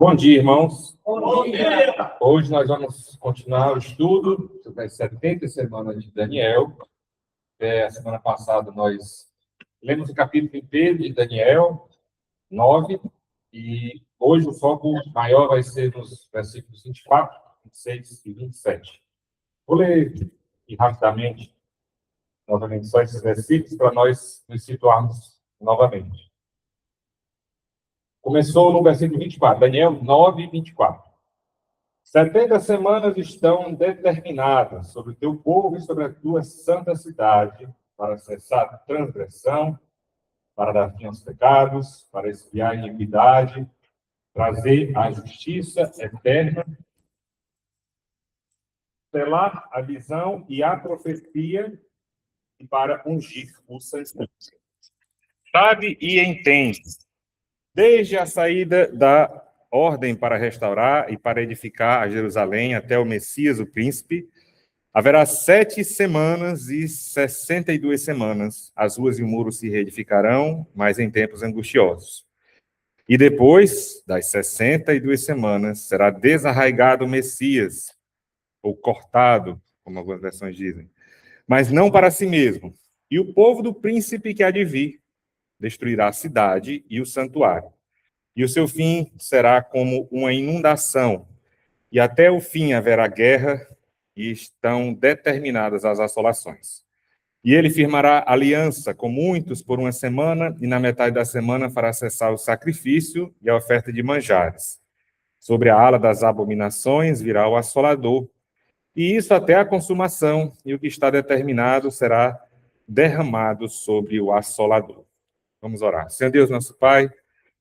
Bom dia, irmãos. Bom dia. Hoje nós vamos continuar o estudo sobre as 70 semanas de Daniel. A semana passada nós lemos o capítulo inteiro de Daniel 9, e hoje o foco maior vai ser nos versículos 24, 26 e 27. Vou ler aqui rapidamente, novamente, só esses versículos para nós nos situarmos novamente. Começou no versículo 24, Daniel 9, 24. 70 semanas estão determinadas sobre o teu povo e sobre a tua santa cidade, para cessar a transgressão, para dar fim aos pecados, para expiar a iniquidade, trazer a justiça eterna, selar a visão e a profecia, e para ungir o Santíssimo. Sabe e entende. Desde a saída da ordem para restaurar e para edificar a Jerusalém até o Messias, o príncipe, haverá 7 semanas e 62 semanas. As ruas e o muro se reedificarão, mas em tempos angustiosos. E depois das 62 semanas, será desarraigado o Messias, ou cortado, como algumas versões dizem, mas não para si mesmo. E o povo do príncipe que há de vir destruirá a cidade e o santuário. E o seu fim será como uma inundação, e até o fim haverá guerra, e estão determinadas as assolações. E ele firmará aliança com muitos por uma semana, e na metade da semana fará cessar o sacrifício e a oferta de manjares. Sobre a ala das abominações virá o assolador, e isso até a consumação, e o que está determinado será derramado sobre o assolador. Vamos orar. Senhor Deus, nosso Pai,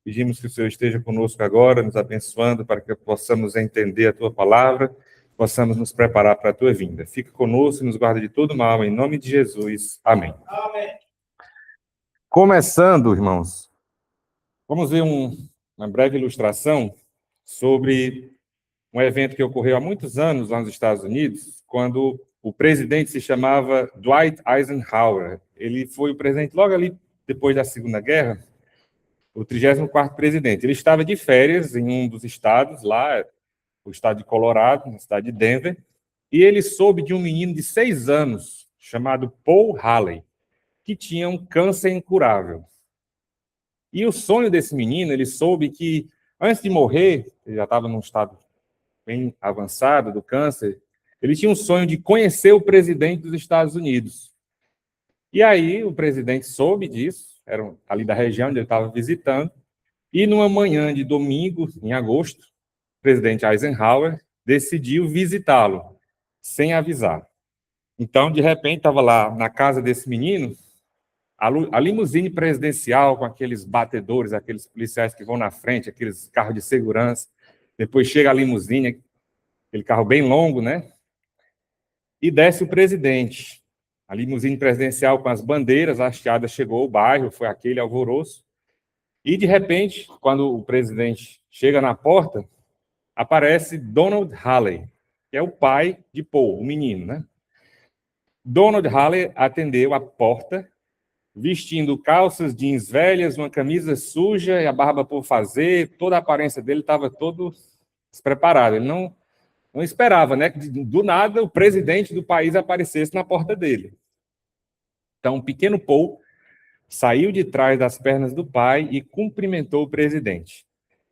pedimos que o Senhor esteja conosco agora, nos abençoando para que possamos entender a Tua palavra, possamos nos preparar para a Tua vinda. Fica conosco e nos guarda de todo mal, em nome de Jesus. Amém. Amém. Começando, irmãos, vamos ver uma breve ilustração sobre um evento que ocorreu há muitos anos lá nos Estados Unidos, quando o presidente se chamava Dwight Eisenhower. Ele foi o presidente logo ali depois da Segunda Guerra, o 34º presidente. Ele estava de férias em um dos estados, lá, o estado de Colorado, na cidade de Denver, e ele soube de um menino de 6 anos, chamado Paul Haley, que tinha um câncer incurável. E o sonho desse menino, ele soube que, antes de morrer, ele já estava num estado bem avançado do câncer, ele tinha um sonho de conhecer o presidente dos Estados Unidos. E aí o presidente soube disso, era ali da região onde ele estava visitando, e numa manhã de domingo, em agosto, o presidente Eisenhower decidiu visitá-lo, sem avisar. Então, de repente, estava lá na casa desse menino, a limusine presidencial, com aqueles batedores, aqueles policiais que vão na frente, aqueles carros de segurança. Depois chega a limusine, aquele carro bem longo, né? E desce o presidente. A limusine presidencial com as bandeiras hasteadas chegou ao bairro, foi aquele alvoroço. E, de repente, quando o presidente chega na porta, aparece Donald Haley, que é o pai de Paul, o menino, né? Donald Haley atendeu a porta, vestindo calças jeans velhas, uma camisa suja e a barba por fazer, toda a aparência dele estava todo despreparado. Ele não esperava, né, que do nada o presidente do país aparecesse na porta dele. Então, o pequeno Paul saiu de trás das pernas do pai e cumprimentou o presidente.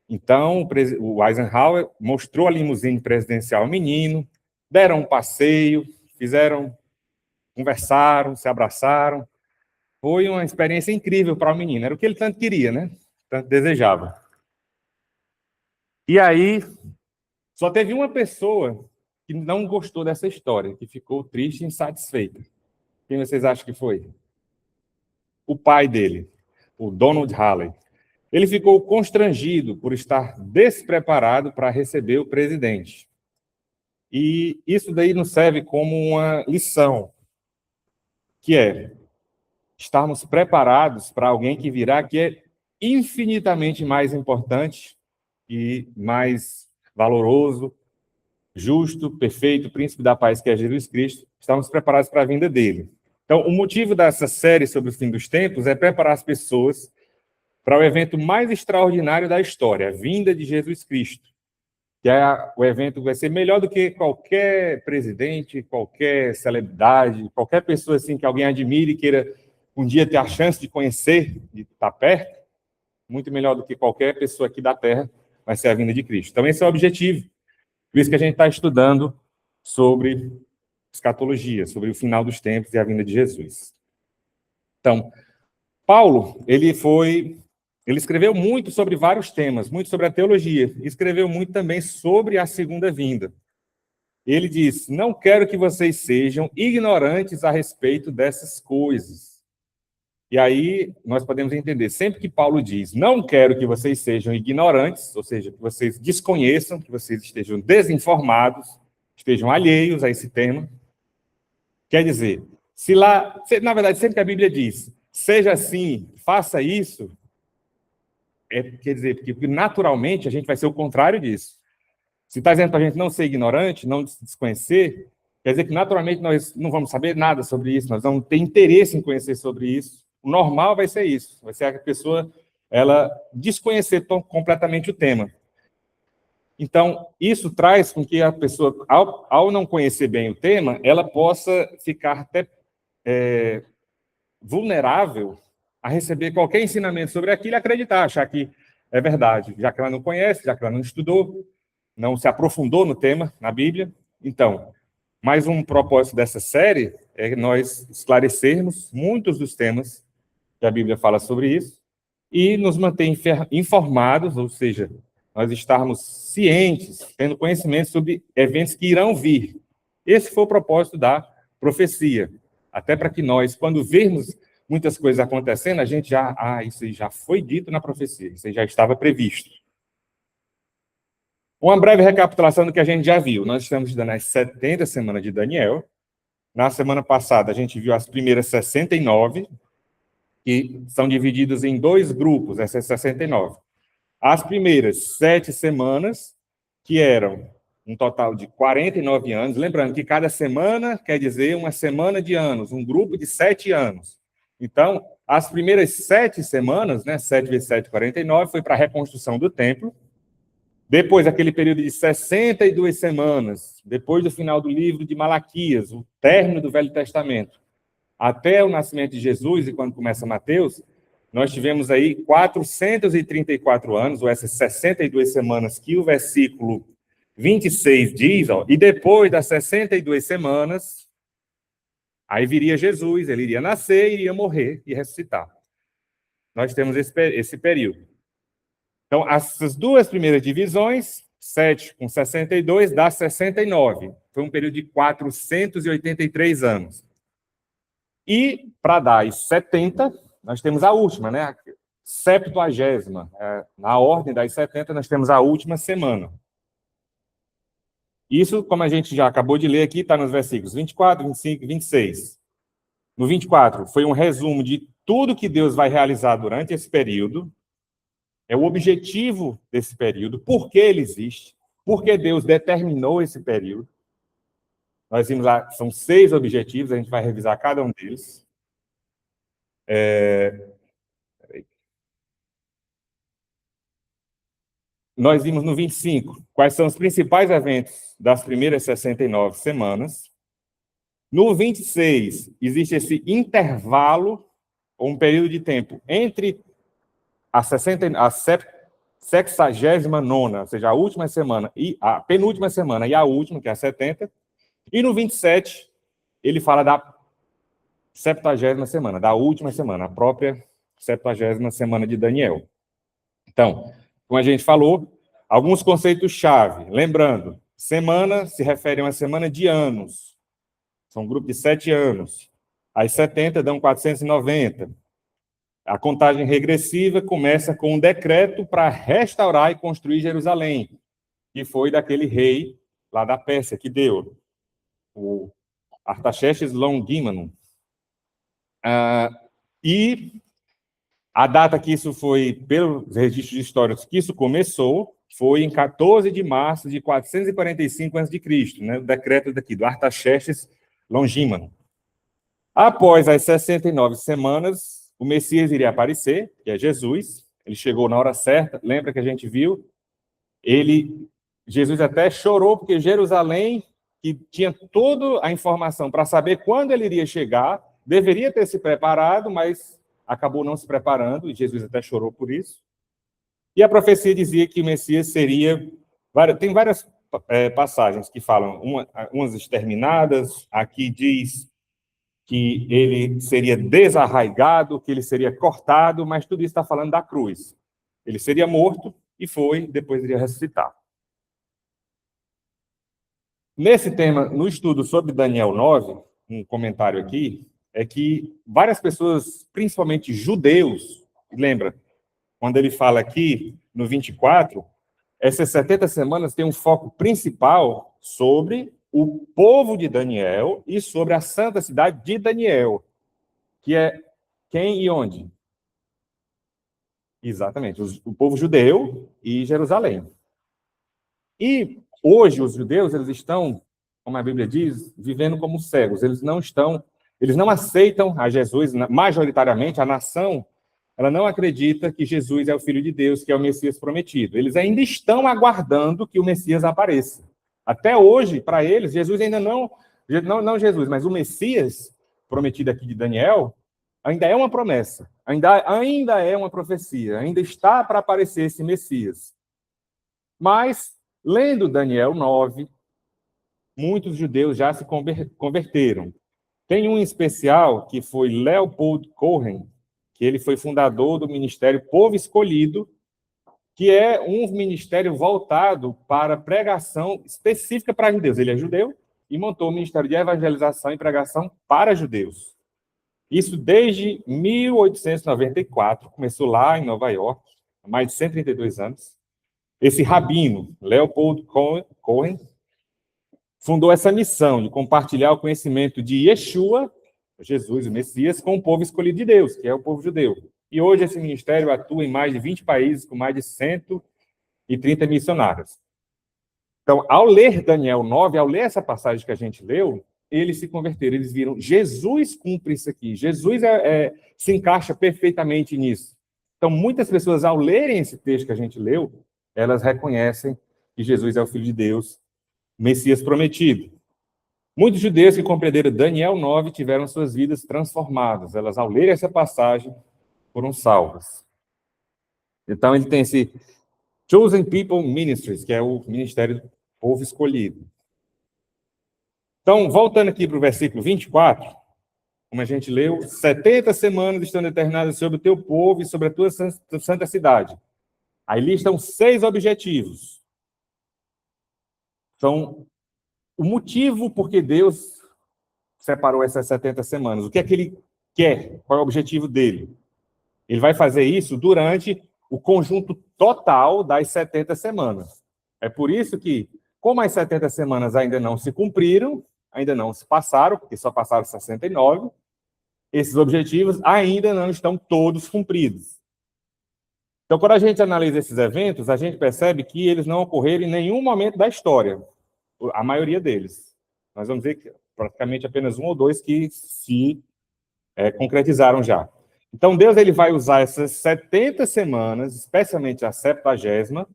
Então, o Eisenhower mostrou a limusine presidencial ao menino, deram um passeio, conversaram, se abraçaram. Foi uma experiência incrível para o menino. Era o que ele tanto queria, né? Tanto desejava. E aí, só teve uma pessoa que não gostou dessa história, que ficou triste e insatisfeita. Quem vocês acham que foi? O pai dele, o Donald Haley. Ele ficou constrangido por estar despreparado para receber o presidente. E isso daí nos serve como uma lição, que é estarmos preparados para alguém que virá, que é infinitamente mais importante e mais valoroso, justo, perfeito, príncipe da paz, que é Jesus Cristo. Estamos preparados para a vinda dele. Então, o motivo dessa série sobre o fim dos tempos é preparar as pessoas para o evento mais extraordinário da história, a vinda de Jesus Cristo. Que o evento vai ser melhor do que qualquer presidente, qualquer celebridade, qualquer pessoa assim que alguém admire e queira um dia ter a chance de conhecer, de estar perto. Muito melhor do que qualquer pessoa aqui da Terra vai ser a vinda de Cristo. Então, esse é o objetivo. Por isso que a gente está estudando sobre escatologia, sobre o final dos tempos e a vinda de Jesus. Então, Paulo, ele escreveu muito sobre vários temas, muito sobre a teologia, e escreveu muito também sobre a segunda vinda. Ele diz: não quero que vocês sejam ignorantes a respeito dessas coisas. E aí nós podemos entender, sempre que Paulo diz, não quero que vocês sejam ignorantes, ou seja, que vocês desconheçam, que vocês estejam desinformados, estejam alheios a esse tema, quer dizer, na verdade, sempre que a Bíblia diz, seja assim, faça isso, quer dizer, porque naturalmente a gente vai ser o contrário disso. Se está dizendo para a gente não ser ignorante, não se desconhecer, quer dizer que naturalmente nós não vamos saber nada sobre isso, nós vamos ter interesse em conhecer sobre isso. O normal vai ser isso, vai ser a pessoa ela desconhecer completamente o tema. Então, isso traz com que a pessoa, ao não conhecer bem o tema, ela possa ficar até vulnerável a receber qualquer ensinamento sobre aquilo e acreditar, achar que é verdade, já que ela não conhece, já que ela não estudou, não se aprofundou no tema, na Bíblia. Então, mais um propósito dessa série é nós esclarecermos muitos dos temas que a Bíblia fala sobre isso e nos manter informados, ou seja, nós estarmos cientes, tendo conhecimento sobre eventos que irão vir. Esse foi o propósito da profecia. Até para que nós, quando vermos muitas coisas acontecendo, a gente isso já foi dito na profecia, isso já estava previsto. Uma breve recapitulação do que a gente já viu. Nós estamos estudando as 70 semanas de Daniel. Na semana passada, a gente viu as primeiras 69, que são divididas em dois grupos, essas 69. As primeiras 7 semanas, que eram um total de 49 anos, lembrando que cada semana quer dizer uma semana de anos, um grupo de 7 anos. Então, as primeiras 7 semanas, 7 vezes 7, 49, foi para a reconstrução do templo. Depois, aquele período de 62 semanas, depois do final do livro de Malaquias, o término do Velho Testamento, até o nascimento de Jesus, e quando começa Mateus, nós tivemos aí 434 anos, ou essas 62 semanas que o versículo 26 diz, e depois das 62 semanas, aí viria Jesus, ele iria nascer, iria morrer e ressuscitar. Nós temos esse período. Então, essas duas primeiras divisões, 7 com 62, dá 69. Foi um período de 483 anos. E, para dar as 70, nós temos a última, a 70ª. Na ordem das 70, nós temos a última semana. Isso, como a gente já acabou de ler aqui, está nos versículos 24, 25 e 26. No 24, foi um resumo de tudo que Deus vai realizar durante esse período. É o objetivo desse período, por que ele existe, por que Deus determinou esse período. Nós vimos lá, são 6 objetivos, a gente vai revisar cada um deles. Nós vimos no 25 quais são os principais eventos das primeiras 69 semanas. No 26, existe esse intervalo, ou um período de tempo, entre a 69ª, ou seja, a última semana, e a penúltima semana e a última, que é a 70. E no 27, ele fala da 70ª semana, da última semana, a própria 70ª semana de Daniel. Então, como a gente falou, alguns conceitos-chave. Lembrando, semana se refere a uma semana de anos. São um grupo de 7 anos. As 70 dão 490. A contagem regressiva começa com um decreto para restaurar e construir Jerusalém, que foi daquele rei lá da Pérsia que deu, o Artaxerxes Longimanum. E a data que isso foi, pelos registros históricos, que isso começou, foi em 14 de março de 445 a.C., o decreto daqui, do Artaxerxes Longimanum. Após as 69 semanas, o Messias iria aparecer, que é Jesus. Ele chegou na hora certa, lembra que a gente viu? Jesus até chorou, porque Jerusalém, que tinha toda a informação para saber quando ele iria chegar, deveria ter se preparado, mas acabou não se preparando, e Jesus até chorou por isso. E a profecia dizia que o Messias seria... Tem várias passagens que falam, umas exterminadas, aqui diz que ele seria desarraigado, que ele seria cortado, mas tudo isso está falando da cruz. Ele seria morto e depois iria ressuscitar. Nesse tema, no estudo sobre Daniel 9, um comentário aqui, é que várias pessoas, principalmente judeus, lembra, quando ele fala aqui, no 24, essas 70 semanas têm um foco principal sobre o povo de Daniel e sobre a santa cidade de Daniel, que é quem e onde? Exatamente, o povo judeu e Jerusalém. E hoje os judeus, eles estão, como a Bíblia diz, vivendo como cegos. Eles não aceitam a Jesus, majoritariamente a nação, ela não acredita que Jesus é o Filho de Deus, que é o Messias prometido. Eles ainda estão aguardando que o Messias apareça. Até hoje, para eles, Jesus ainda não Jesus, mas o Messias prometido aqui de Daniel, ainda é uma promessa, ainda é uma profecia, ainda está para aparecer esse Messias. Mas, lendo Daniel 9, muitos judeus já se converteram. Tem um em especial que foi Leopold Cohen, que ele foi fundador do Ministério Povo Escolhido, que é um ministério voltado para pregação específica para judeus. Ele é judeu e montou o Ministério de Evangelização e Pregação para judeus. Isso desde 1894, começou lá em Nova York, há mais de 132 anos. Esse rabino, Leopold Cohen, fundou essa missão de compartilhar o conhecimento de Yeshua, Jesus, o Messias, com o povo escolhido de Deus, que é o povo judeu. E hoje esse ministério atua em mais de 20 países, com mais de 130 missionários. Então, ao ler Daniel 9, ao ler essa passagem que a gente leu, eles se converteram, eles viram, Jesus cumpre isso aqui, Jesus se encaixa perfeitamente nisso. Então, muitas pessoas, ao lerem esse texto que a gente leu, elas reconhecem que Jesus é o Filho de Deus, Messias prometido. Muitos judeus que compreenderam Daniel 9 tiveram suas vidas transformadas. Elas, ao lerem essa passagem, foram salvas. Então, ele tem esse Chosen People Ministries, que é o ministério do povo escolhido. Então, voltando aqui para o versículo 24, como a gente leu, 70 semanas estão determinadas sobre o teu povo e sobre a tua santa cidade. Aí listam 6 objetivos. Então, o motivo por que Deus separou essas 70 semanas. O que é que ele quer? Qual é o objetivo dele? Ele vai fazer isso durante o conjunto total das 70 semanas. É por isso que, como as 70 semanas ainda não se cumpriram, ainda não se passaram, porque só passaram 69, esses objetivos ainda não estão todos cumpridos. Então, quando a gente analisa esses eventos, a gente percebe que eles não ocorreram em nenhum momento da história, a maioria deles. Nós vamos ver que praticamente apenas 1 ou 2 que se concretizaram já. Então, Deus ele vai usar essas 70 semanas, especialmente a 70ª,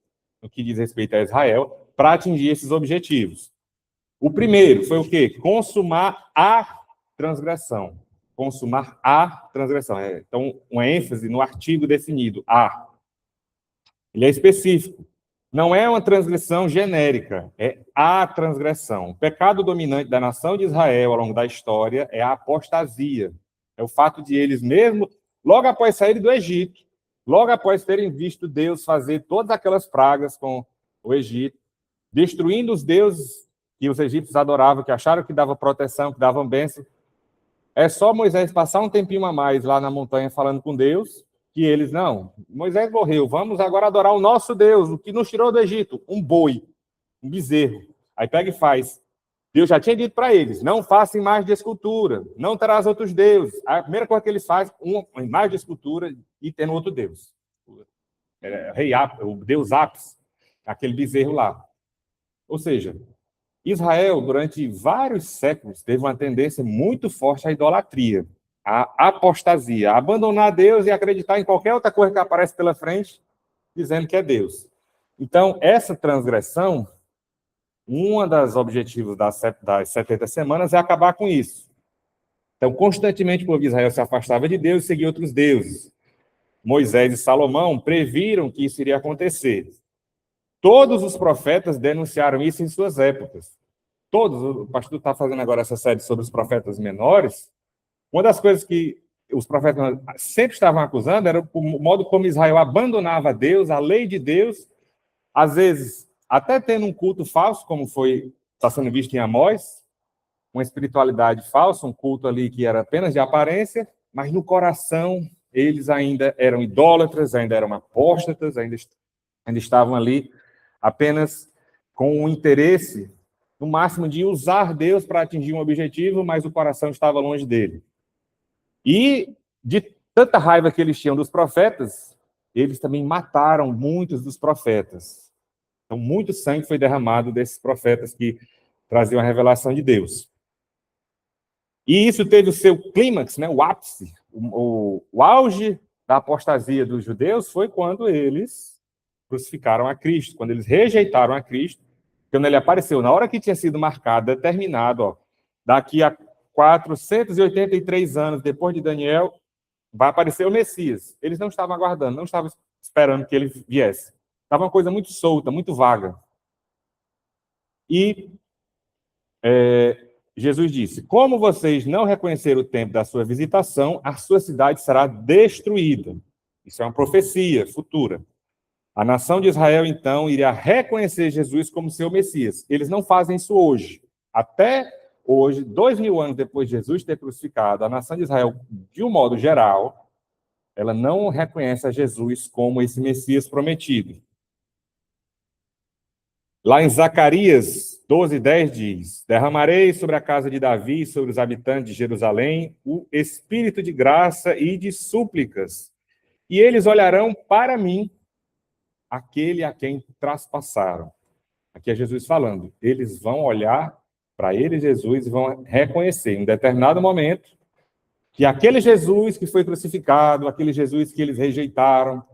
no que diz respeito a Israel, para atingir esses objetivos. O primeiro foi o quê? Consumar a transgressão. Consumar a transgressão. Então, uma ênfase no artigo definido, a. Ele é específico. Não é uma transgressão genérica, é a transgressão. O pecado dominante da nação de Israel ao longo da história é a apostasia. É o fato de eles mesmo, logo após saírem do Egito, logo após terem visto Deus fazer todas aquelas pragas com o Egito, destruindo os deuses que os egípcios adoravam, que acharam que dava proteção, que davam bênção. É só Moisés passar um tempinho a mais lá na montanha falando com Deus, que eles, não, Moisés morreu, vamos agora adorar o nosso Deus, o que nos tirou do Egito, um boi, um bezerro. Aí pega e faz. Deus já tinha dito para eles, não façam imagem de escultura, não terás outros deuses. A primeira coisa que eles fazem, uma imagem de escultura e tendo outro Deus. O Deus Apis, aquele bezerro lá. Ou seja, Israel, durante vários séculos, teve uma tendência muito forte à idolatria. A apostasia, abandonar Deus e acreditar em qualquer outra coisa que aparece pela frente, dizendo que é Deus. Então, essa transgressão, um dos objetivos das 70 semanas é acabar com isso. Então, constantemente o povo de Israel se afastava de Deus e seguia outros deuses. Moisés e Salomão previram que isso iria acontecer. Todos os profetas denunciaram isso em suas épocas. Todos, o pastor está fazendo agora essa série sobre os profetas menores. Uma das coisas que os profetas sempre estavam acusando era o modo como Israel abandonava Deus, a lei de Deus, às vezes até tendo um culto falso, como está sendo visto em Amós, uma espiritualidade falsa, um culto ali que era apenas de aparência, mas no coração eles ainda eram idólatras, ainda eram apóstatas, ainda estavam ali apenas com o interesse, no máximo, de usar Deus para atingir um objetivo, mas o coração estava longe dele. E de tanta raiva que eles tinham dos profetas, eles também mataram muitos dos profetas. Então, muito sangue foi derramado desses profetas que traziam a revelação de Deus. E isso teve o seu clímax, né, o ápice, o auge da apostasia dos judeus foi quando eles crucificaram a Cristo, quando eles rejeitaram a Cristo, quando ele apareceu, na hora que tinha sido marcado, determinado, daqui a 483 anos depois de Daniel, vai aparecer o Messias. Eles não estavam aguardando, não estavam esperando que ele viesse. Estava uma coisa muito solta, muito vaga. E Jesus disse: como vocês não reconheceram o tempo da sua visitação, a sua cidade será destruída. Isso é uma profecia futura. A nação de Israel, então, iria reconhecer Jesus como seu Messias. Eles não fazem isso hoje. Até hoje, 2000 anos depois de Jesus ter crucificado, a nação de Israel, de um modo geral, ela não reconhece a Jesus como esse Messias prometido. Lá em Zacarias 12:10 diz: derramarei sobre a casa de Davi e sobre os habitantes de Jerusalém o espírito de graça e de súplicas, e eles olharão para mim, aquele a quem traspassaram. Aqui é Jesus falando. Eles vão olhar para ele, Jesus, e vão reconhecer, em determinado momento, que aquele Jesus que foi crucificado, aquele Jesus que eles rejeitaram,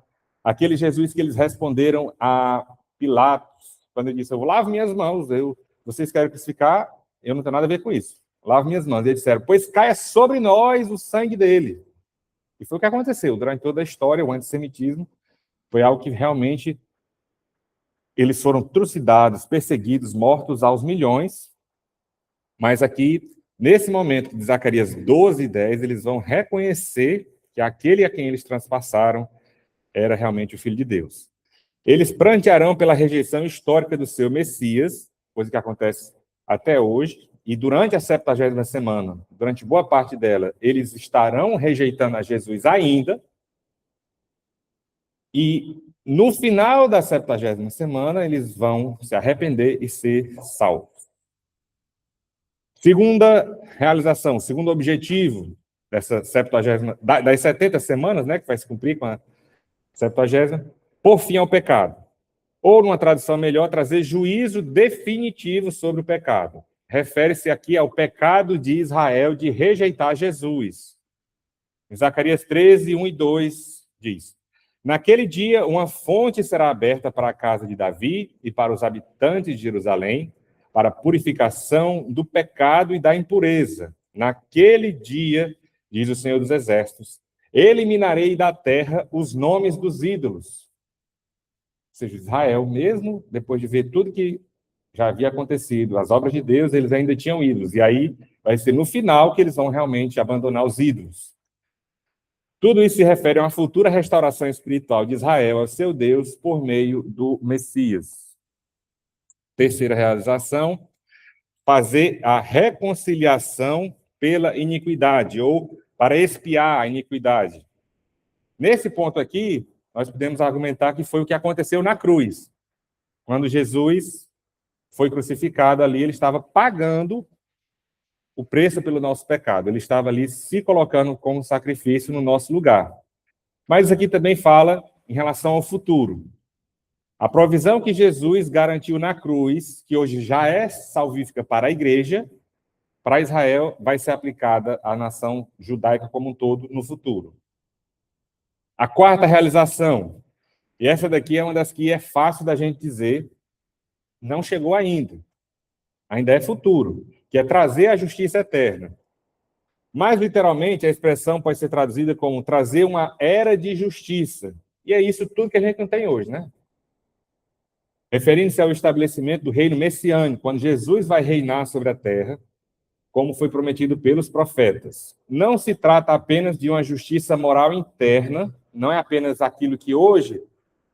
aquele Jesus que eles responderam a Pilatos, quando ele disse: eu lavo minhas mãos, vocês querem crucificar, eu não tenho nada a ver com isso. Lavo minhas mãos. E eles disseram: pois caia sobre nós o sangue dele. E foi o que aconteceu. Durante toda a história, o antissemitismo foi algo que realmente eles foram trucidados, perseguidos, mortos aos milhões. Mas aqui, nesse momento de Zacarias 12:10, eles vão reconhecer que aquele a quem eles transpassaram era realmente o Filho de Deus. Eles prantearão pela rejeição histórica do seu Messias, coisa que acontece até hoje, e durante a 70ª semana, durante boa parte dela, eles estarão rejeitando a Jesus ainda, e no final da 70ª semana, eles vão se arrepender e ser salvos. Segunda realização, segundo objetivo dessa 70ª, das 70 semanas, né, que vai se cumprir com a 70ª, por fim ao pecado. Ou, numa tradução melhor, trazer juízo definitivo sobre o pecado. Refere-se aqui ao pecado de Israel de rejeitar Jesus. Em Zacarias 13, 1 e 2, diz: naquele dia, uma fonte será aberta para a casa de Davi e para os habitantes de Jerusalém, para a purificação do pecado e da impureza. Naquele dia, diz o Senhor dos Exércitos, eliminarei da terra os nomes dos ídolos. Ou seja, Israel, mesmo depois de ver tudo que já havia acontecido, as obras de Deus, eles ainda tinham ídolos. E aí vai ser no final que eles vão realmente abandonar os ídolos. Tudo isso se refere a uma futura restauração espiritual de Israel ao seu Deus por meio do Messias. Terceira realização, fazer a reconciliação pela iniquidade, ou para expiar a iniquidade. Nesse ponto aqui, nós podemos argumentar que foi o que aconteceu na cruz. Quando Jesus foi crucificado ali, ele estava pagando o preço pelo nosso pecado. Ele estava ali se colocando como sacrifício no nosso lugar. Mas isso aqui também fala em relação ao futuro. A provisão que Jesus garantiu na cruz, que hoje já é salvífica para a igreja, para Israel vai ser aplicada à nação judaica como um todo no futuro. A quarta realização, e essa daqui é uma das que é fácil da gente dizer, não chegou ainda é futuro, que é trazer a justiça eterna. Mais literalmente, a expressão pode ser traduzida como trazer uma era de justiça. E é isso tudo que a gente não tem hoje, né? Referindo-se ao estabelecimento do reino messiânico, quando Jesus vai reinar sobre a terra, como foi prometido pelos profetas. Não se trata apenas de uma justiça moral interna, não é apenas aquilo que hoje,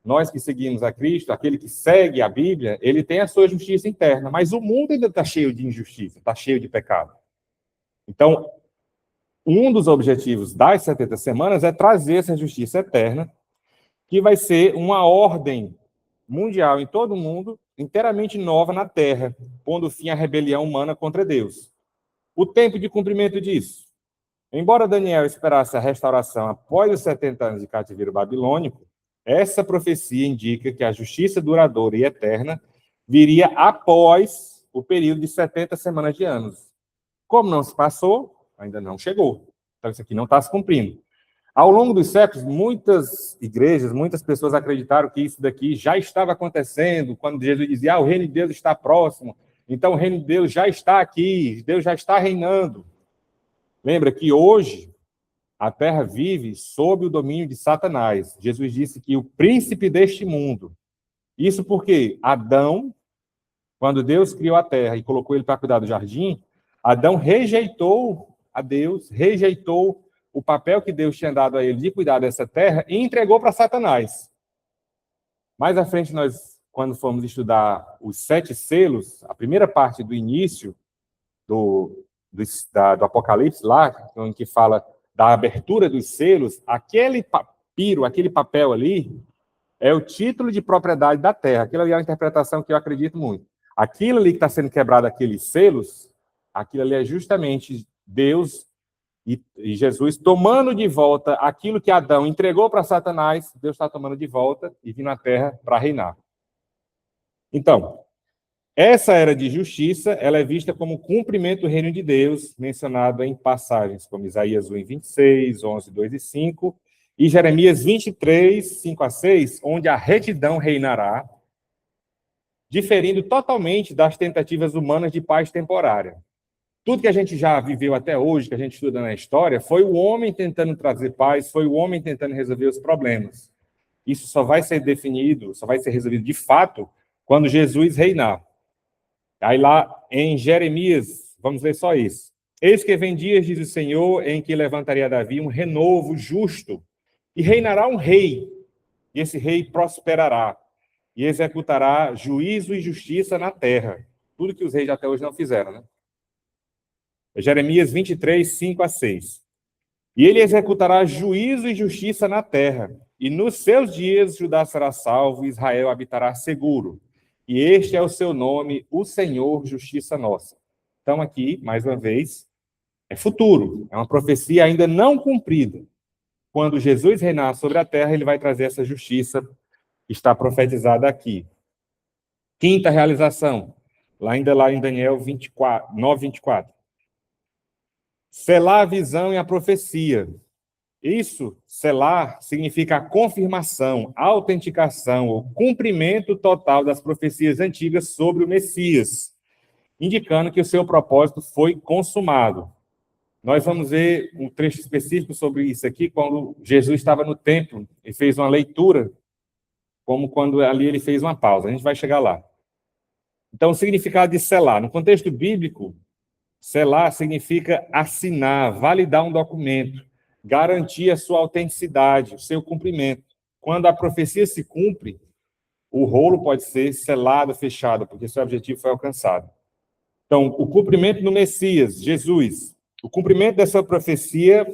nós que seguimos a Cristo, aquele que segue a Bíblia, ele tem a sua justiça interna, mas o mundo ainda está cheio de injustiça, está cheio de pecado. Então, um dos objetivos das 70 semanas é trazer essa justiça eterna, que vai ser uma ordem mundial em todo o mundo, inteiramente nova na Terra, pondo fim à rebelião humana contra Deus. O tempo de cumprimento disso. Embora Daniel esperasse a restauração após os 70 anos de cativeiro babilônico, essa profecia indica que a justiça duradoura e eterna viria após o período de 70 semanas de anos. Como não se passou, ainda não chegou. Então, isso aqui não está se cumprindo. Ao longo dos séculos, muitas igrejas, muitas pessoas acreditaram que isso daqui já estava acontecendo, quando Jesus dizia, o reino de Deus está próximo, então o reino de Deus já está aqui, Deus já está reinando. Lembra que hoje a terra vive sob o domínio de Satanás. Jesus disse que o príncipe deste mundo. Isso porque Adão, quando Deus criou a terra e colocou ele para cuidar do jardim, Adão rejeitou a Deus, rejeitou o papel que Deus tinha dado a ele de cuidar dessa terra e entregou para Satanás. Mais à frente, nós, quando fomos estudar os 7 selos, a primeira parte do início do Apocalipse, lá, em que fala da abertura dos selos, aquele papiro, aquele papel ali, é o título de propriedade da terra. Aquilo ali é uma interpretação que eu acredito muito. Aquilo ali que está sendo quebrado, aqueles selos, aquilo ali é justamente Deus e Jesus tomando de volta aquilo que Adão entregou para Satanás, Deus está tomando de volta e vindo à terra para reinar. Então, essa era de justiça, ela é vista como cumprimento do reino de Deus, mencionado em passagens como Isaías 1:26, 11:2 e 5, e Jeremias 23, 5 a 6, onde a retidão reinará, diferindo totalmente das tentativas humanas de paz temporária. Tudo que a gente já viveu até hoje, que a gente estuda na história, foi o homem tentando trazer paz, foi o homem tentando resolver os problemas. Isso só vai ser definido, só vai ser resolvido de fato quando Jesus reinar. Aí lá em Jeremias, vamos ler só isso. Eis que vem dias, diz o Senhor, em que levantaria Davi um renovo justo, e reinará um rei, e esse rei prosperará, e executará juízo e justiça na terra. Tudo que os reis até hoje não fizeram, né? Jeremias 23, 5 a 6. E ele executará juízo e justiça na terra, e nos seus dias Judá será salvo, e Israel habitará seguro. E este é o seu nome, o Senhor, justiça nossa. Então, aqui, mais uma vez, é futuro, é uma profecia ainda não cumprida. Quando Jesus reinar sobre a terra, ele vai trazer essa justiça que está profetizada aqui. Quinta realização, ainda lá em Daniel 9:24. Selar a visão e a profecia. Isso, selar, significa a confirmação, a autenticação, o cumprimento total das profecias antigas sobre o Messias, indicando que o seu propósito foi consumado. Nós vamos ver um trecho específico sobre isso aqui, quando Jesus estava no templo e fez uma leitura, como quando ali ele fez uma pausa. A gente vai chegar lá. Então, o significado de selar. No contexto bíblico, selar significa assinar, validar um documento, garantir a sua autenticidade, o seu cumprimento. Quando a profecia se cumpre, o rolo pode ser selado, fechado, porque seu objetivo foi alcançado. Então, o cumprimento do Messias, Jesus, o cumprimento dessa profecia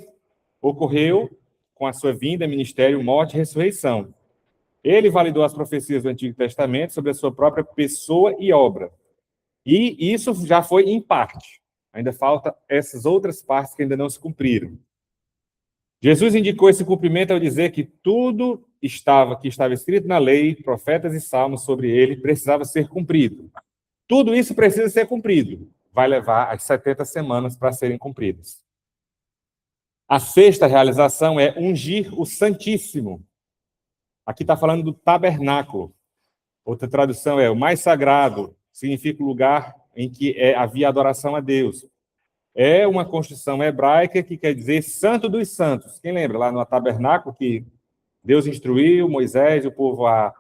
ocorreu com a sua vinda, ministério, morte e ressurreição. Ele validou as profecias do Antigo Testamento sobre a sua própria pessoa e obra. E isso já foi em parte. Ainda falta essas outras partes que ainda não se cumpriram. Jesus indicou esse cumprimento ao dizer que tudo que estava escrito na lei, profetas e salmos sobre ele, precisava ser cumprido. Tudo isso precisa ser cumprido. vai levar as 70 semanas para serem cumpridas. A sexta realização é ungir o Santíssimo. Aqui está falando do tabernáculo. Outra tradução é o mais sagrado, significa o lugar em que havia adoração a Deus. É uma construção hebraica que quer dizer Santo dos Santos. Quem lembra lá no tabernáculo que Deus instruiu Moisés e o povo a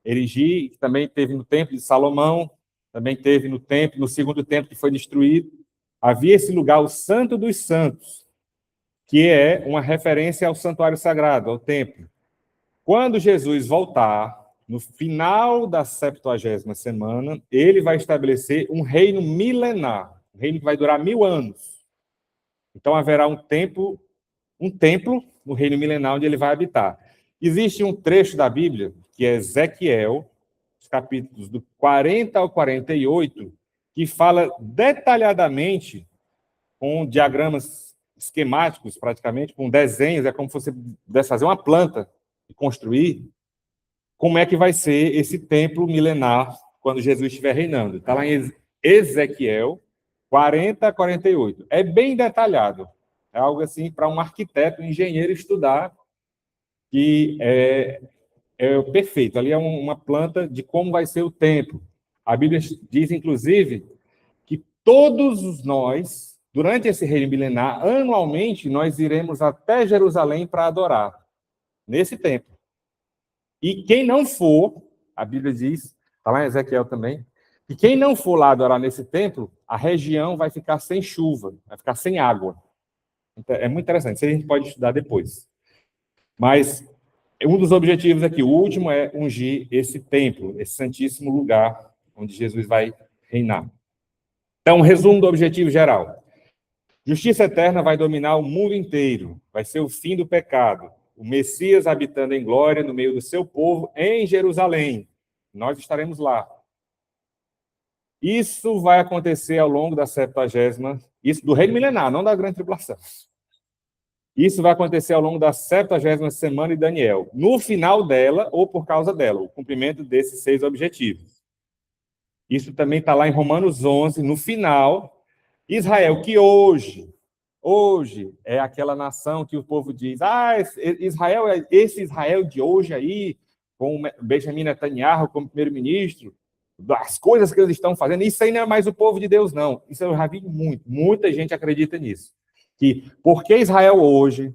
erigir, que também teve no templo de Salomão, também teve no segundo templo que foi destruído. Havia esse lugar, o Santo dos Santos, que é uma referência ao santuário sagrado, ao templo. Quando Jesus voltar, no final da 70ª semana, ele vai estabelecer um reino milenar, um reino que vai durar 1000 anos. Então haverá um templo no reino milenar onde ele vai habitar. Existe um trecho da Bíblia, que é Ezequiel, os capítulos do 40 ao 48, que fala detalhadamente, com diagramas esquemáticos, praticamente, com desenhos, é como se você pudesse fazer uma planta e construir, como é que vai ser esse templo milenar quando Jesus estiver reinando. Está lá em Ezequiel 40 a 48. É bem detalhado. É algo assim para um arquiteto, um engenheiro estudar, que é perfeito. Ali é uma planta de como vai ser o templo. A Bíblia diz, inclusive, que todos nós, durante esse reino milenar, anualmente, nós iremos até Jerusalém para adorar, nesse templo. E quem não for, a Bíblia diz, está lá em Ezequiel também, que quem não for lá adorar nesse templo, a região vai ficar sem chuva, vai ficar sem água. Então, é muito interessante, isso a gente pode estudar depois. Mas um dos objetivos aqui, o último, é ungir esse templo, esse santíssimo lugar onde Jesus vai reinar. Então, um resumo do objetivo geral. Justiça eterna vai dominar o mundo inteiro, vai ser o fim do pecado. O Messias habitando em glória no meio do seu povo em Jerusalém. Nós estaremos lá. Isso vai acontecer ao longo da 70ª, isso do reino milenar, não da grande tribulação. Isso vai acontecer ao longo da 70ª semana de Daniel, no final dela ou por causa dela, o cumprimento desses 6 objetivos. Isso também está lá em Romanos 11, no final. Israel, que hoje é aquela nação que o povo diz, Israel é esse Israel de hoje aí, com Benjamin Netanyahu como primeiro-ministro, das coisas que eles estão fazendo, isso aí não é mais o povo de Deus, não. Isso eu já vi muita gente acredita nisso. Que porque Israel hoje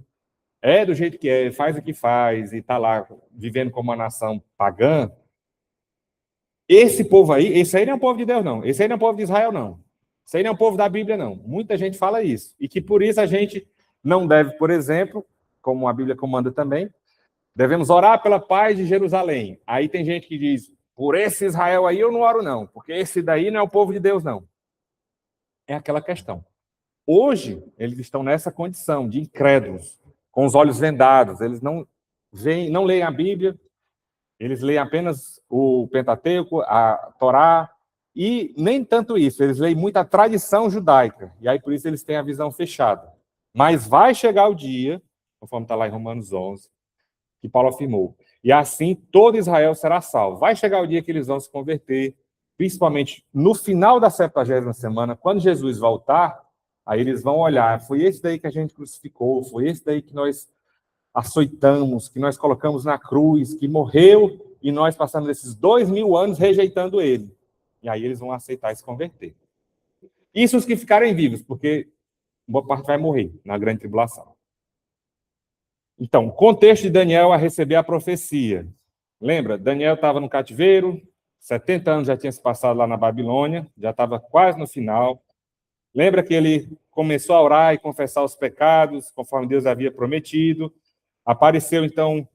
é do jeito que é, faz o que faz, e está lá vivendo como uma nação pagã, esse povo aí, esse aí não é o povo de Deus, não. Esse aí não é o povo de Israel, não. Esse aí não é o povo da Bíblia, não. Muita gente fala isso. E que por isso a gente não deve, por exemplo, como a Bíblia comanda também, devemos orar pela paz de Jerusalém. Aí tem gente que diz, por esse Israel aí eu não oro, não, porque esse daí não é o povo de Deus, não. É aquela questão. Hoje, eles estão nessa condição de incrédulos, com os olhos vendados. Eles não leem a Bíblia, eles leem apenas o Pentateuco, a Torá, e nem tanto isso, eles leem muita tradição judaica, e aí por isso eles têm a visão fechada. Mas vai chegar o dia, conforme está lá em Romanos 11, que Paulo afirmou, e assim todo Israel será salvo. Vai chegar o dia que eles vão se converter, principalmente no final da 70ª semana, quando Jesus voltar, aí eles vão olhar, foi esse daí que a gente crucificou, foi esse daí que nós açoitamos, que nós colocamos na cruz, que morreu, e nós passamos esses 2000 anos rejeitando ele. E aí eles vão aceitar e se converter. Isso os que ficarem vivos, porque boa parte vai morrer na grande tribulação. Então, o contexto de Daniel a receber a profecia. Lembra? Daniel estava no cativeiro, 70 anos já tinha se passado lá na Babilônia, já estava quase no final. Lembra que ele começou a orar e confessar os pecados, conforme Deus havia prometido. Apareceu, então,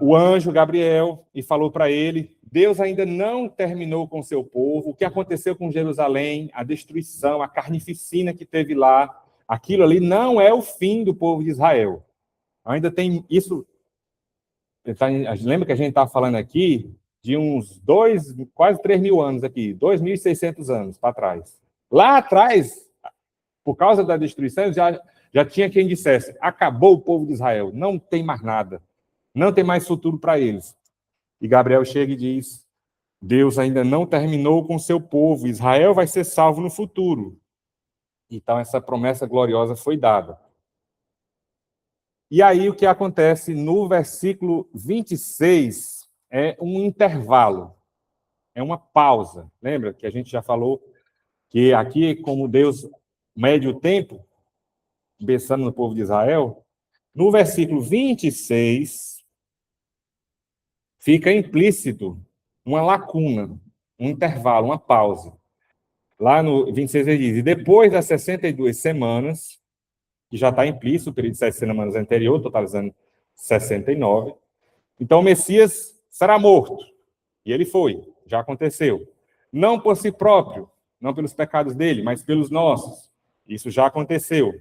o anjo Gabriel e falou para ele, Deus ainda não terminou com o seu povo, o que aconteceu com Jerusalém, a destruição, a carnificina que teve lá, aquilo ali não é o fim do povo de Israel. Ainda tem isso, lembra que a gente está falando aqui de uns quase 3.000 anos aqui, 2.600 anos para trás. Lá atrás, por causa da destruição, já tinha quem dissesse, acabou o povo de Israel, não tem mais nada. Não tem mais futuro para eles. E Gabriel chega e diz, Deus ainda não terminou com o seu povo. Israel vai ser salvo no futuro. Então, essa promessa gloriosa foi dada. E aí, o que acontece no versículo 26 é um intervalo, é uma pausa. Lembra que a gente já falou que aqui, como Deus mede o tempo, pensando no povo de Israel, no versículo 26, fica implícito uma lacuna, um intervalo, uma pausa. Lá no 26 ele diz, e depois das 62 semanas, que já está implícito o período de 7 semanas anterior, totalizando 69, então o Messias será morto. E ele foi, já aconteceu. Não por si próprio, não pelos pecados dele, mas pelos nossos. Isso já aconteceu.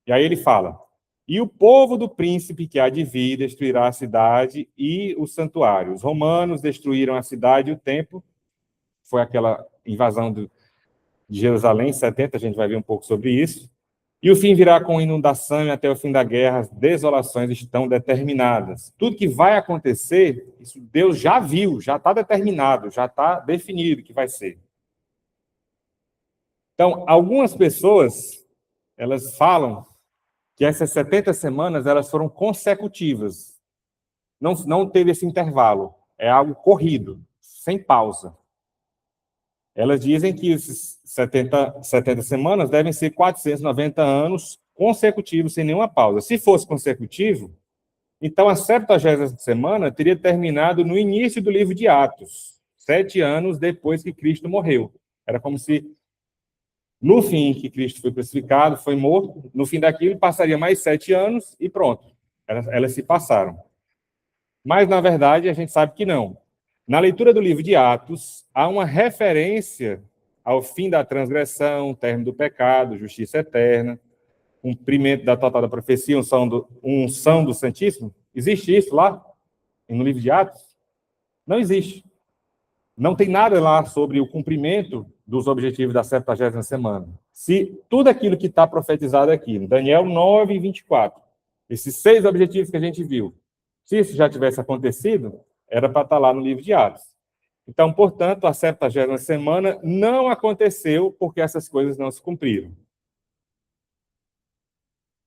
E aí ele fala, e o povo do príncipe que há de vir destruirá a cidade e o santuário. Os romanos destruíram a cidade e o templo. Foi aquela invasão de Jerusalém, 70, a gente vai ver um pouco sobre isso. E o fim virá com inundação e até o fim da guerra as desolações estão determinadas. Tudo que vai acontecer, isso Deus já viu, já está determinado, já está definido que vai ser. Então, algumas pessoas, elas falam que essas 70 semanas, elas foram consecutivas. Não teve esse intervalo. É algo corrido, sem pausa. Elas dizem que esses 70 semanas devem ser 490 anos consecutivos, sem nenhuma pausa. Se fosse consecutivo, então a 70ª semana teria terminado no início do livro de Atos, 7 anos depois que Cristo morreu. Era como se, no fim que Cristo foi crucificado, foi morto, no fim daquilo passaria mais 7 anos e pronto. Elas se passaram. Mas, na verdade, a gente sabe que não. Na leitura do livro de Atos, há uma referência ao fim da transgressão, término do pecado, justiça eterna, cumprimento da total da profecia, unção do Santíssimo. Existe isso lá, no livro de Atos? Não existe. Não tem nada lá sobre o cumprimento dos objetivos da 70ª semana. Se tudo aquilo que está profetizado aqui, em Daniel 9 e 24, esses 6 objetivos que a gente viu, se isso já tivesse acontecido, era para estar lá no livro de Atos. Então, portanto, a 70ª semana não aconteceu porque essas coisas não se cumpriram.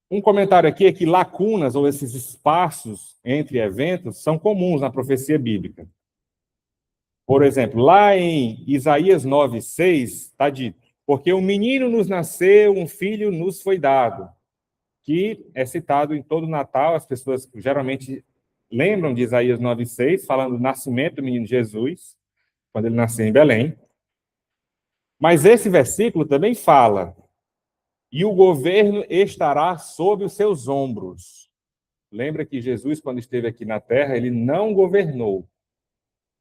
Um comentário aqui é que lacunas, ou esses espaços entre eventos, são comuns na profecia bíblica. Por exemplo, lá em Isaías 9:6, está dito, porque um menino nos nasceu, um filho nos foi dado, que é citado em todo o Natal, as pessoas geralmente lembram de Isaías 9:6, falando do nascimento do menino Jesus, quando ele nasceu em Belém. Mas esse versículo também fala, e o governo estará sob os seus ombros. Lembra que Jesus, quando esteve aqui na terra, ele não governou.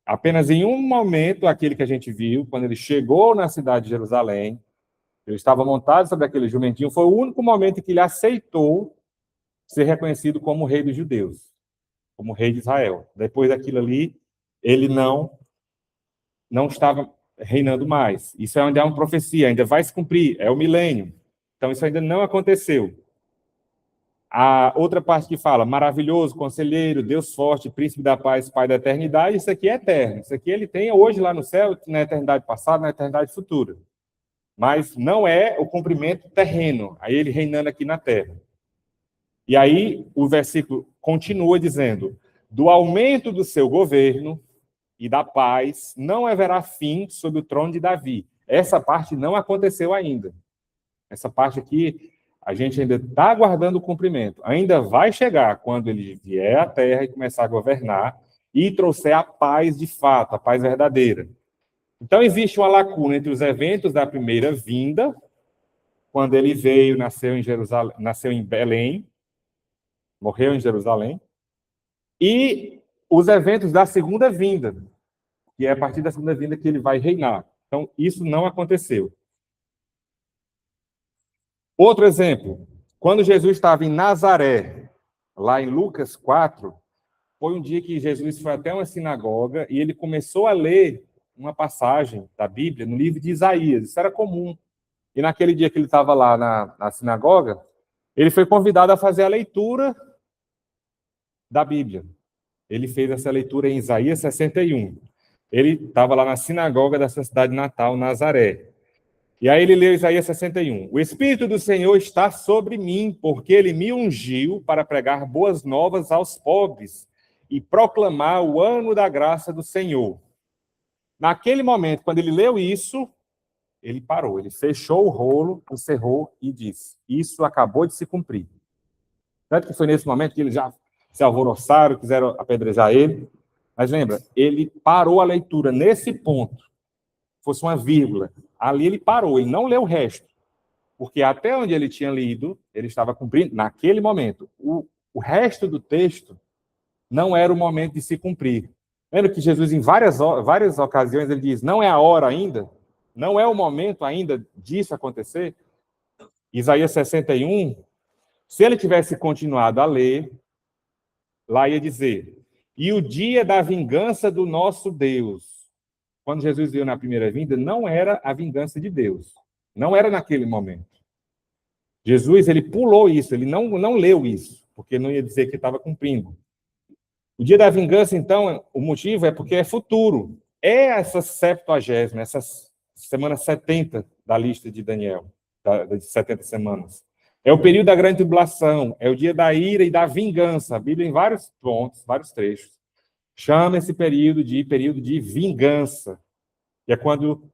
Apenas em um momento, aquele que a gente viu, quando ele chegou na cidade de Jerusalém, ele estava montado sobre aquele jumentinho, foi o único momento em que ele aceitou ser reconhecido como rei dos judeus, como rei de Israel. Depois daquilo ali, ele não estava reinando mais. Isso ainda é uma profecia, ainda vai se cumprir, é o milênio. Então, isso ainda não aconteceu. A outra parte que fala, maravilhoso, conselheiro, Deus forte, príncipe da paz, pai da eternidade, isso aqui é eterno. Isso aqui ele tem hoje lá no céu, na eternidade passada, na eternidade futura. Mas não é o cumprimento terreno, aí ele reinando aqui na terra. E aí o versículo continua dizendo, do aumento do seu governo e da paz não haverá fim sobre o trono de Davi. Essa parte não aconteceu ainda. Essa parte aqui, a gente ainda está aguardando o cumprimento. Ainda vai chegar quando ele vier à terra e começar a governar e trouxer a paz de fato, a paz verdadeira. Então, existe uma lacuna entre os eventos da primeira vinda, quando ele veio, nasceu em Jerusalém, nasceu em Belém, morreu em Jerusalém, e os eventos da segunda vinda, que é a partir da segunda vinda que ele vai reinar. Então, isso não aconteceu. Outro exemplo, quando Jesus estava em Nazaré, lá em Lucas 4, foi um dia que Jesus foi até uma sinagoga e ele começou a ler uma passagem da Bíblia no livro de Isaías. Isso era comum. E naquele dia que ele estava lá na sinagoga, ele foi convidado a fazer a leitura da Bíblia. Ele fez essa leitura em Isaías 61. ele estava lá na sinagoga da sua cidade natal, Nazaré. E aí ele leu Isaías 61. O Espírito do Senhor está sobre mim, porque ele me ungiu para pregar boas novas aos pobres e proclamar o ano da graça do Senhor. Naquele momento, quando ele leu isso, ele parou, ele fechou o rolo, encerrou e disse: isso acabou de se cumprir. Tanto que foi nesse momento que eles já se alvoroçaram, quiseram apedrejar ele. Mas lembra, ele parou a leitura nesse ponto, fosse uma vírgula. Ali ele parou, ele não leu o resto, porque até onde ele tinha lido, ele estava cumprindo naquele momento. O resto do texto não era o momento de se cumprir. Lembra que Jesus, em várias ocasiões, ele diz: não é a hora ainda, não é o momento ainda disso acontecer. Isaías 61, se ele tivesse continuado a ler, lá ia dizer: e o dia da vingança do nosso Deus. Quando Jesus veio na primeira vinda, não era a vingança de Deus. Não era naquele momento. Jesus, ele pulou isso, ele não leu isso, porque não ia dizer que estava cumprindo. O dia da vingança, então, o motivo é porque é futuro. É essa 70ª, essa semana 70 da lista de Daniel, de 70 semanas. É o período da grande tribulação, é o dia da ira e da vingança. A Bíblia, em vários pontos, vários trechos, chama esse período de vingança. E é quando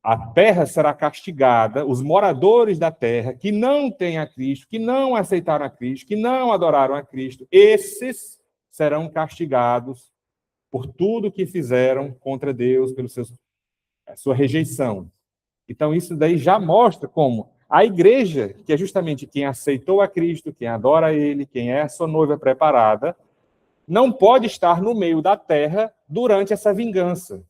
a terra será castigada, os moradores da terra que não têm a Cristo, que não aceitaram a Cristo, que não adoraram a Cristo, esses serão castigados por tudo que fizeram contra Deus, pela sua rejeição. Então, isso daí já mostra como a igreja, que é justamente quem aceitou a Cristo, quem adora a Ele, quem é a sua noiva preparada, não pode estar no meio da terra durante essa vingança.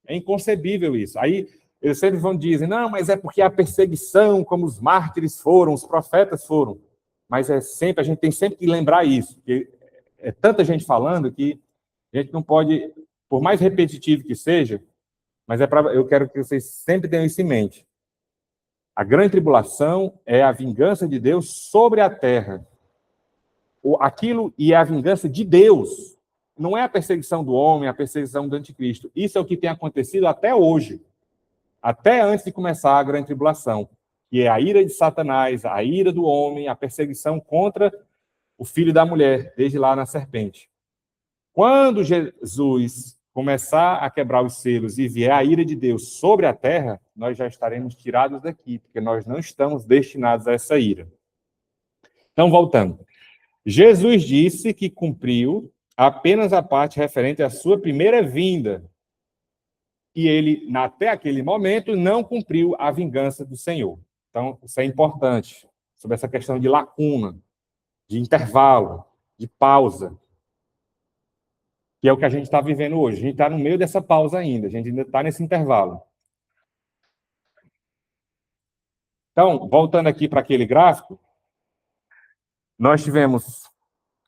É inconcebível isso. Aí eles sempre vão dizer: não, mas é porque a perseguição, como os mártires foram, os profetas foram. Mas a gente tem sempre que lembrar isso, porque é tanta gente falando que a gente não pode, por mais repetitivo que seja, mas eu quero que vocês sempre tenham isso em mente. A grande tribulação é a vingança de Deus sobre a terra. Aquilo e é a vingança de Deus. Não é a perseguição do homem, a perseguição do anticristo. Isso é o que tem acontecido até hoje, até antes de começar a grande tribulação, que é a ira de Satanás, a ira do homem, a perseguição contra o filho da mulher, desde lá na serpente. Quando Jesus começar a quebrar os selos e vier a ira de Deus sobre a terra, nós já estaremos tirados daqui, porque nós não estamos destinados a essa ira. Então, voltando. Jesus disse que cumpriu apenas a parte referente à sua primeira vinda. E ele, até aquele momento, não cumpriu a vingança do Senhor. Então, isso é importante, sobre essa questão de lacuna, de intervalo, de pausa, que é o que a gente está vivendo hoje. A gente está no meio dessa pausa ainda, a gente ainda está nesse intervalo. Então, voltando aqui para aquele gráfico, nós tivemos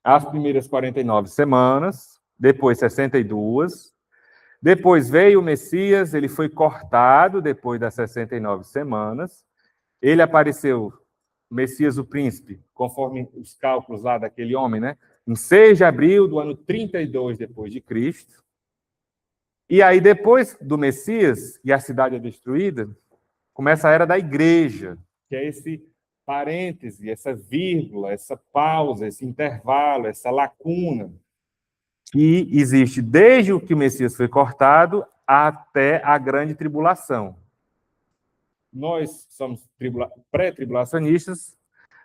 as primeiras 49 semanas, depois 62, depois veio o Messias, ele foi cortado depois das 69 semanas, ele apareceu, Messias o príncipe, conforme os cálculos lá daquele homem, né? Em 6 de abril do ano 32 depois de Cristo. E aí, depois do Messias, e a cidade é destruída, começa a era da igreja, que é esse parêntese, essa vírgula, essa pausa, esse intervalo, essa lacuna, que existe desde o que o Messias foi cortado até a grande tribulação. Nós somos pré-tribulacionistas,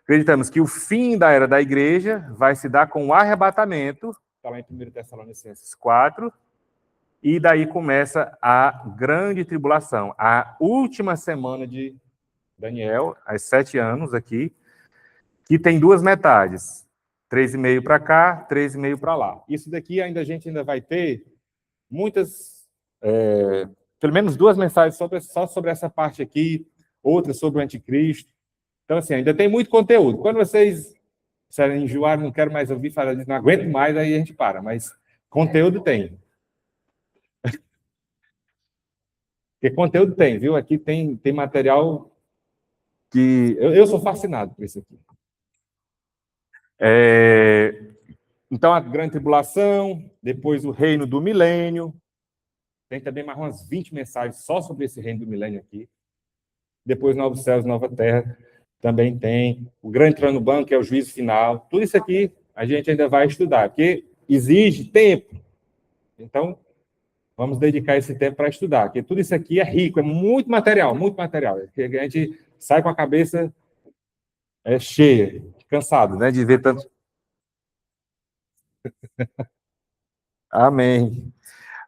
acreditamos que o fim da era da igreja vai se dar com o arrebatamento, está lá em 1 Tessalonicenses 4, e daí começa a grande tribulação, a última semana de Daniel, às 7 anos aqui, que tem 2 metades, 3,5 para cá, 3,5 para lá. Isso daqui a gente ainda vai ter muitas, pelo menos 2 mensagens só sobre essa parte aqui, outras sobre o anticristo. Então, assim, ainda tem muito conteúdo. Quando vocês disserem enjoar, não quero mais ouvir falar disso, não aguento mais, aí a gente para. Mas conteúdo tem. Porque conteúdo tem, viu? Aqui tem material que... Eu sou fascinado por isso aqui. Então, a grande tribulação, depois o reino do milênio, Tem também mais umas 20 mensagens só sobre esse reino do milênio aqui. Depois, Novos Céus, Nova Terra, também tem. O grande trono branco, que é o juízo final. Tudo isso aqui a gente ainda vai estudar, porque exige tempo. Então, vamos dedicar esse tempo para estudar, porque tudo isso aqui é rico, é muito material, muito material. A gente sai com a cabeça cheia, cansado, né, de ver tanto. Amém.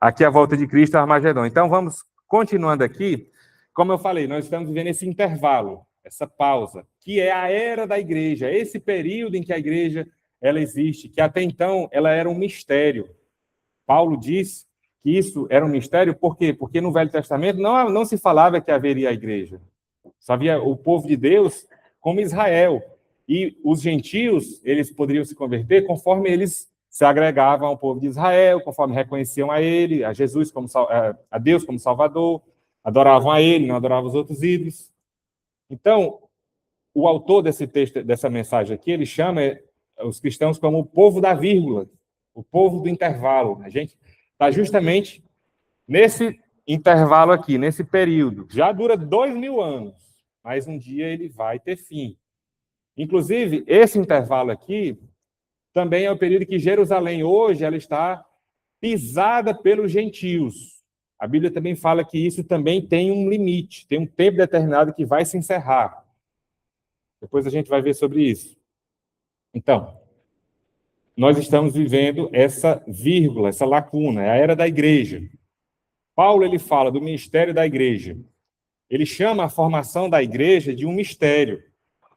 Aqui a volta de Cristo, Armagedon. Então, vamos continuando aqui. Como eu falei, nós estamos vivendo esse intervalo, essa pausa, que é a era da igreja, esse período em que a igreja ela existe, que até então ela era um mistério. Paulo diz que isso era um mistério, por quê? Porque no Velho Testamento não se falava que haveria a igreja. Só havia o povo de Deus como Israel. E os gentios, eles poderiam se converter conforme eles se agregavam ao povo de Israel, conforme reconheciam a ele, a Jesus como a Deus como Salvador, adoravam a ele, não adoravam os outros ídolos. Então, o autor desse texto, dessa mensagem aqui, ele chama os cristãos como o povo da vírgula, o povo do intervalo. A gente está justamente nesse intervalo aqui, nesse período. Já dura 2000 anos, mas um dia ele vai ter fim. Inclusive, esse intervalo aqui também é o período que Jerusalém hoje ela está pisada pelos gentios. A Bíblia também fala que isso também tem um limite, tem um tempo determinado que vai se encerrar. Depois a gente vai ver sobre isso. Então, nós estamos vivendo essa vírgula, essa lacuna, é a era da igreja. Paulo ele fala do ministério da igreja. Ele chama a formação da igreja de um mistério.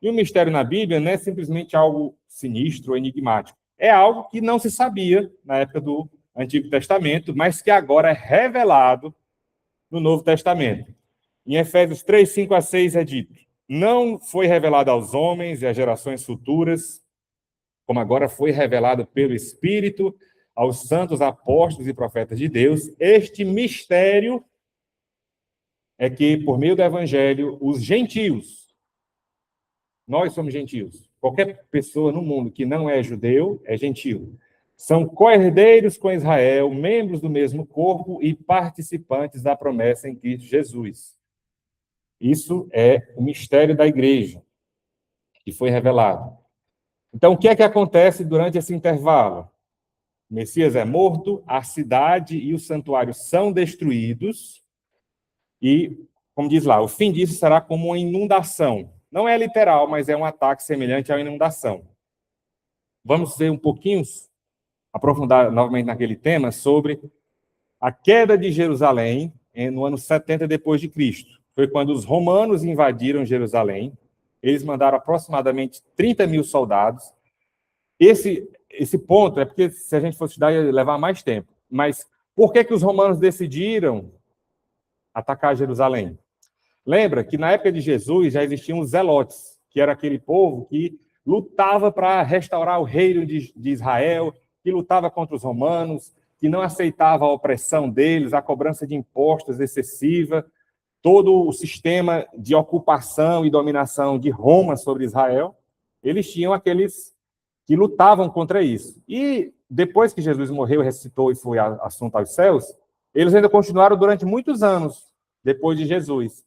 E o mistério na Bíblia não é simplesmente algo sinistro ou enigmático. É algo que não se sabia na época do Antigo Testamento, mas que agora é revelado no Novo Testamento. Em Efésios 3, 5 a 6 é dito: não foi revelado aos homens e às gerações futuras, como agora foi revelado pelo Espírito aos santos apóstolos e profetas de Deus, este mistério é que, por meio do Evangelho, os gentios, nós somos gentios, qualquer pessoa no mundo que não é judeu é gentio, são co-herdeiros com Israel, membros do mesmo corpo e participantes da promessa em Cristo Jesus. Isso é o mistério da igreja, que foi revelado. Então, o que é que acontece durante esse intervalo? O Messias é morto, a cidade e o santuário são destruídos, e, como diz lá, o fim disso será como uma inundação. Não é literal, mas é um ataque semelhante à inundação. Vamos ver um pouquinho, aprofundar novamente naquele tema, sobre a queda de Jerusalém no ano 70 depois de Cristo. Foi quando os romanos invadiram Jerusalém. Eles mandaram aproximadamente 30 mil soldados. Esse ponto é porque, se a gente fosse estudar, ia levar mais tempo. Mas por que os romanos decidiram atacar Jerusalém? Lembra que na época de Jesus já existiam os zelotes, que era aquele povo que lutava para restaurar o reino de Israel, que lutava contra os romanos, que não aceitava a opressão deles, a cobrança de impostos excessiva, todo o sistema de ocupação e dominação de Roma sobre Israel. Eles tinham aqueles que lutavam contra isso. E depois que Jesus morreu, ressuscitou e foi assunto aos céus, eles ainda continuaram durante muitos anos depois de Jesus.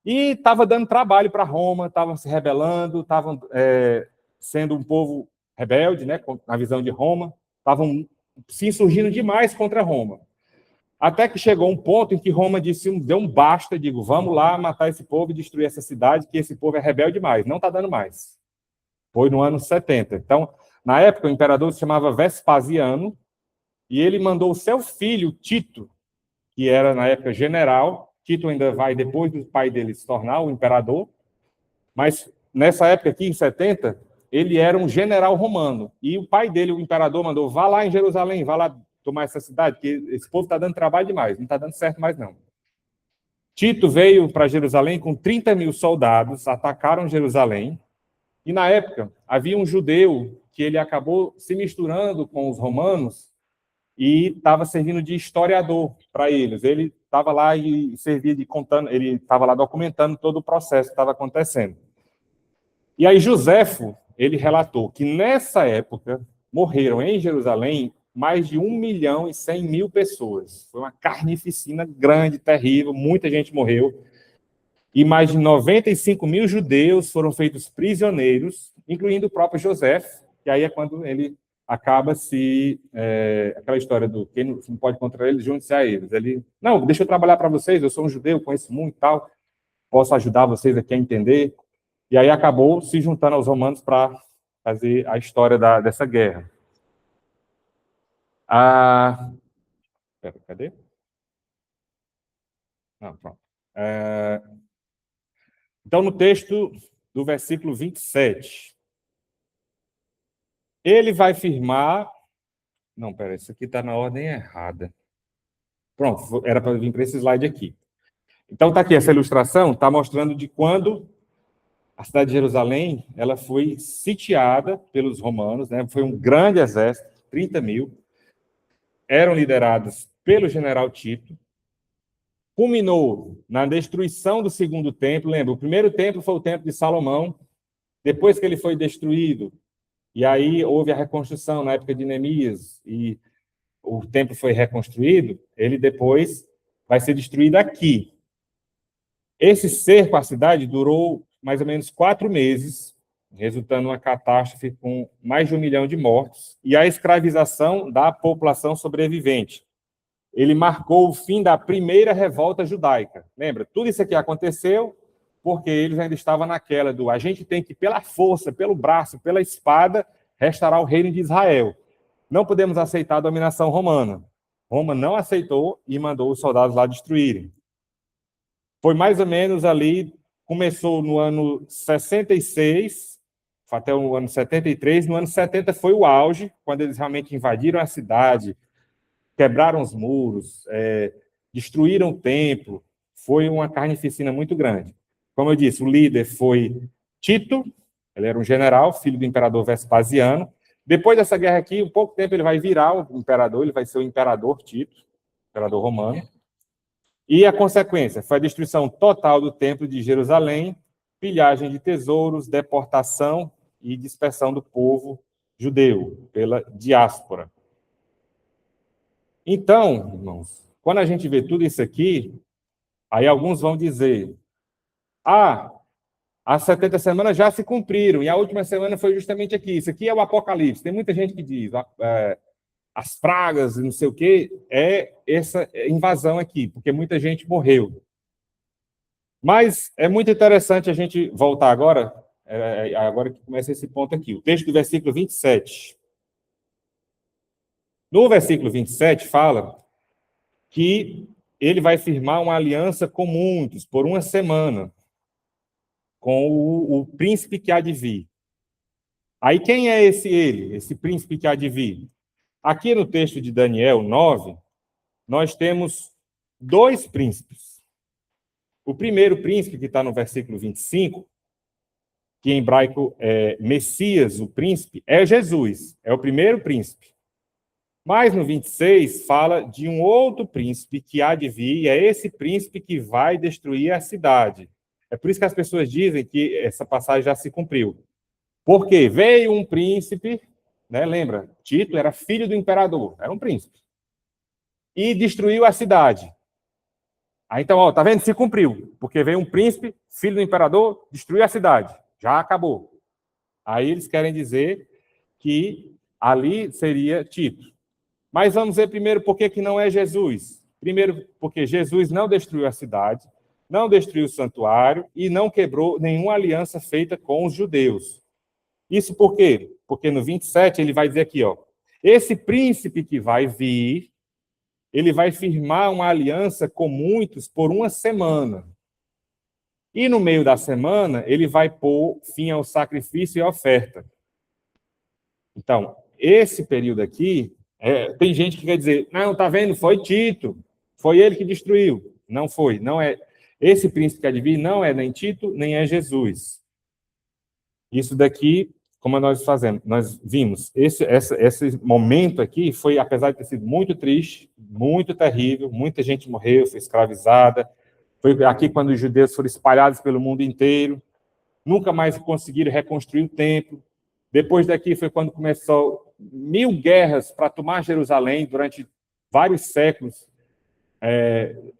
E estava dando trabalho para Roma, estavam se rebelando, estavam sendo um povo rebelde, né, na visão de Roma, estavam se insurgindo demais contra Roma. Até que chegou um ponto em que Roma deu um basta, vamos lá matar esse povo e destruir essa cidade, que esse povo é rebelde demais, não está dando mais. Foi no ano 70. Então, na época, o imperador se chamava Vespasiano, e ele mandou o seu filho, Tito, que era, na época, general. Tito ainda vai, depois do pai dele, se tornar o imperador. Mas, nessa época aqui, em 70, ele era um general romano. E o pai dele, o imperador, mandou: vá lá em Jerusalém, vá lá tomar essa cidade, porque esse povo está dando trabalho demais, não está dando certo mais, não. Tito veio para Jerusalém com 30 mil soldados, atacaram Jerusalém, e, na época, havia um judeu que ele acabou se misturando com os romanos e estava servindo de historiador para eles. Ele estava lá e servia de contando, ele estava lá documentando todo o processo que estava acontecendo. E aí Joséfo, ele relatou que nessa época morreram em Jerusalém mais de 1.100.000 pessoas. Foi uma carnificina grande, terrível, muita gente morreu. E mais de 95.000 judeus foram feitos prisioneiros, incluindo o próprio José, que aí é quando ele acaba aquela história do quem não pode contra ele, junte-se a eles. Ele, não, deixa eu trabalhar para vocês, eu sou um judeu, conheço muito e tal, posso ajudar vocês aqui a entender. E aí acabou se juntando aos romanos para fazer a história dessa guerra. Cadê? Não, pronto. Então, no texto do versículo 27, ele vai firmar... Não, peraí, isso aqui está na ordem errada. Pronto, era para vir para esse slide aqui. Então, está aqui, essa ilustração está mostrando de quando a cidade de Jerusalém ela foi sitiada pelos romanos, né? Foi um grande exército, 30.000, eram liderados pelo general Tito, culminou na destruição do segundo templo. Lembra, o primeiro templo foi o templo de Salomão, depois que ele foi destruído, e aí houve a reconstrução na época de Neemias, e o templo foi reconstruído, ele depois vai ser destruído aqui. Esse cerco à cidade durou mais ou menos 4 meses, resultando em uma catástrofe com mais de 1 milhão de mortos, e a escravização da população sobrevivente. Ele marcou o fim da primeira revolta judaica. Lembra? Tudo isso aqui aconteceu porque eles ainda estavam naquela do a gente tem que, pela força, pelo braço, pela espada, restaurar o reino de Israel. Não podemos aceitar a dominação romana. Roma não aceitou e mandou os soldados lá destruírem. Foi mais ou menos ali, começou no ano 66, até o ano 73. No ano 70 foi o auge, quando eles realmente invadiram a cidade, quebraram os muros, destruíram o templo. Foi uma carnificina muito grande. Como eu disse, o líder foi Tito, ele era um general, filho do imperador Vespasiano. Depois dessa guerra aqui, um pouco tempo ele vai virar o imperador, ele vai ser o imperador Tito, imperador romano. E a consequência foi a destruição total do templo de Jerusalém, pilhagem de tesouros, deportação e dispersão do povo judeu pela diáspora. Então, irmãos, quando a gente vê tudo isso aqui, aí alguns vão dizer, as 70 semanas já se cumpriram, e a última semana foi justamente aqui. Isso aqui é o Apocalipse. Tem muita gente que diz, as pragas, não sei o quê, é essa invasão aqui, porque muita gente morreu. Mas é muito interessante a gente voltar agora, agora que começa esse ponto aqui, o texto do versículo 27. No versículo 27 fala que ele vai firmar uma aliança com muitos por uma semana, com o príncipe que há de vir. Aí quem é esse príncipe que há de vir? Aqui no texto de Daniel 9, nós temos 2 príncipes. O primeiro príncipe, que está no versículo 25, que em hebraico é Messias, o príncipe, é Jesus, é o primeiro príncipe. Mas no 26 fala de um outro príncipe que há de vir, e é esse príncipe que vai destruir a cidade. É por isso que as pessoas dizem que essa passagem já se cumpriu. Porque veio um príncipe, né, lembra? Tito era filho do imperador, era um príncipe. E destruiu a cidade. Aí então, tá vendo? Se cumpriu. Porque veio um príncipe, filho do imperador, destruiu a cidade. Já acabou. Aí eles querem dizer que ali seria Tito. Mas vamos ver primeiro por que não é Jesus. Primeiro, porque Jesus não destruiu a cidade, não destruiu o santuário e não quebrou nenhuma aliança feita com os judeus. Isso por quê? Porque no 27 ele vai dizer aqui, esse príncipe que vai vir, ele vai firmar uma aliança com muitos por uma semana. E no meio da semana, ele vai pôr fim ao sacrifício e à oferta. Então, esse período aqui, tem gente que quer dizer, não, tá vendo, foi Tito, foi ele que destruiu. Não foi, não é. Esse príncipe que há de vir não é nem Tito, nem é Jesus. Isso daqui, como nós vimos, esse momento aqui foi, apesar de ter sido muito triste, muito terrível, muita gente morreu, foi escravizada, foi aqui quando os judeus foram espalhados pelo mundo inteiro, nunca mais conseguiram reconstruir o templo. Depois daqui foi quando começou 1000 guerras para tomar Jerusalém durante vários séculos,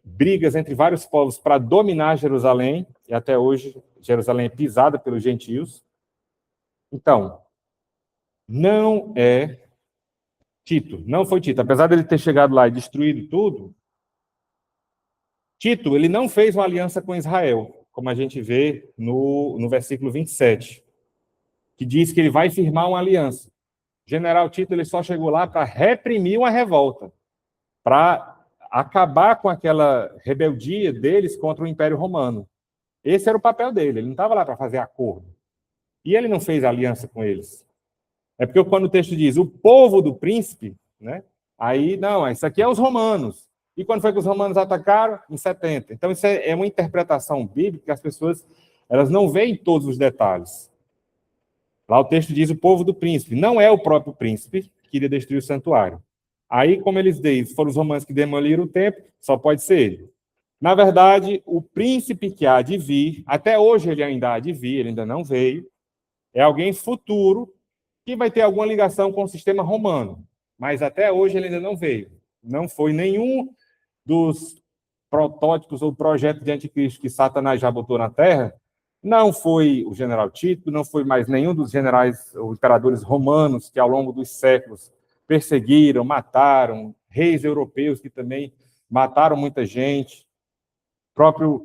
brigas entre vários povos para dominar Jerusalém, e até hoje Jerusalém é pisada pelos gentios. Então, não é Tito, não foi Tito. Apesar dele ter chegado lá e destruído tudo, Tito, ele não fez uma aliança com Israel, como a gente vê no versículo 27, que diz que ele vai firmar uma aliança. O general Tito, ele só chegou lá para reprimir uma revolta, para acabar com aquela rebeldia deles contra o Império Romano. Esse era o papel dele, ele não estava lá para fazer acordo. E ele não fez aliança com eles. É porque quando o texto diz o povo do príncipe, né? Aí, não, isso aqui é os romanos. E quando foi que os romanos atacaram? Em 70. Então, isso é uma interpretação bíblica que as pessoas elas não veem todos os detalhes. Lá o texto diz o povo do príncipe. Não é o próprio príncipe que queria destruir o santuário. Aí, como eles dizem, foram os romanos que demoliram o templo, só pode ser ele. Na verdade, o príncipe que há de vir, até hoje ele ainda há de vir, ele ainda não veio, é alguém futuro que vai ter alguma ligação com o sistema romano. Mas até hoje ele ainda não veio. Não foi nenhum dos protótipos ou projetos de anticristo que Satanás já botou na Terra. Não foi o general Tito, não foi mais nenhum dos generais ou imperadores romanos que ao longo dos séculos perseguiram, mataram, reis europeus que também mataram muita gente.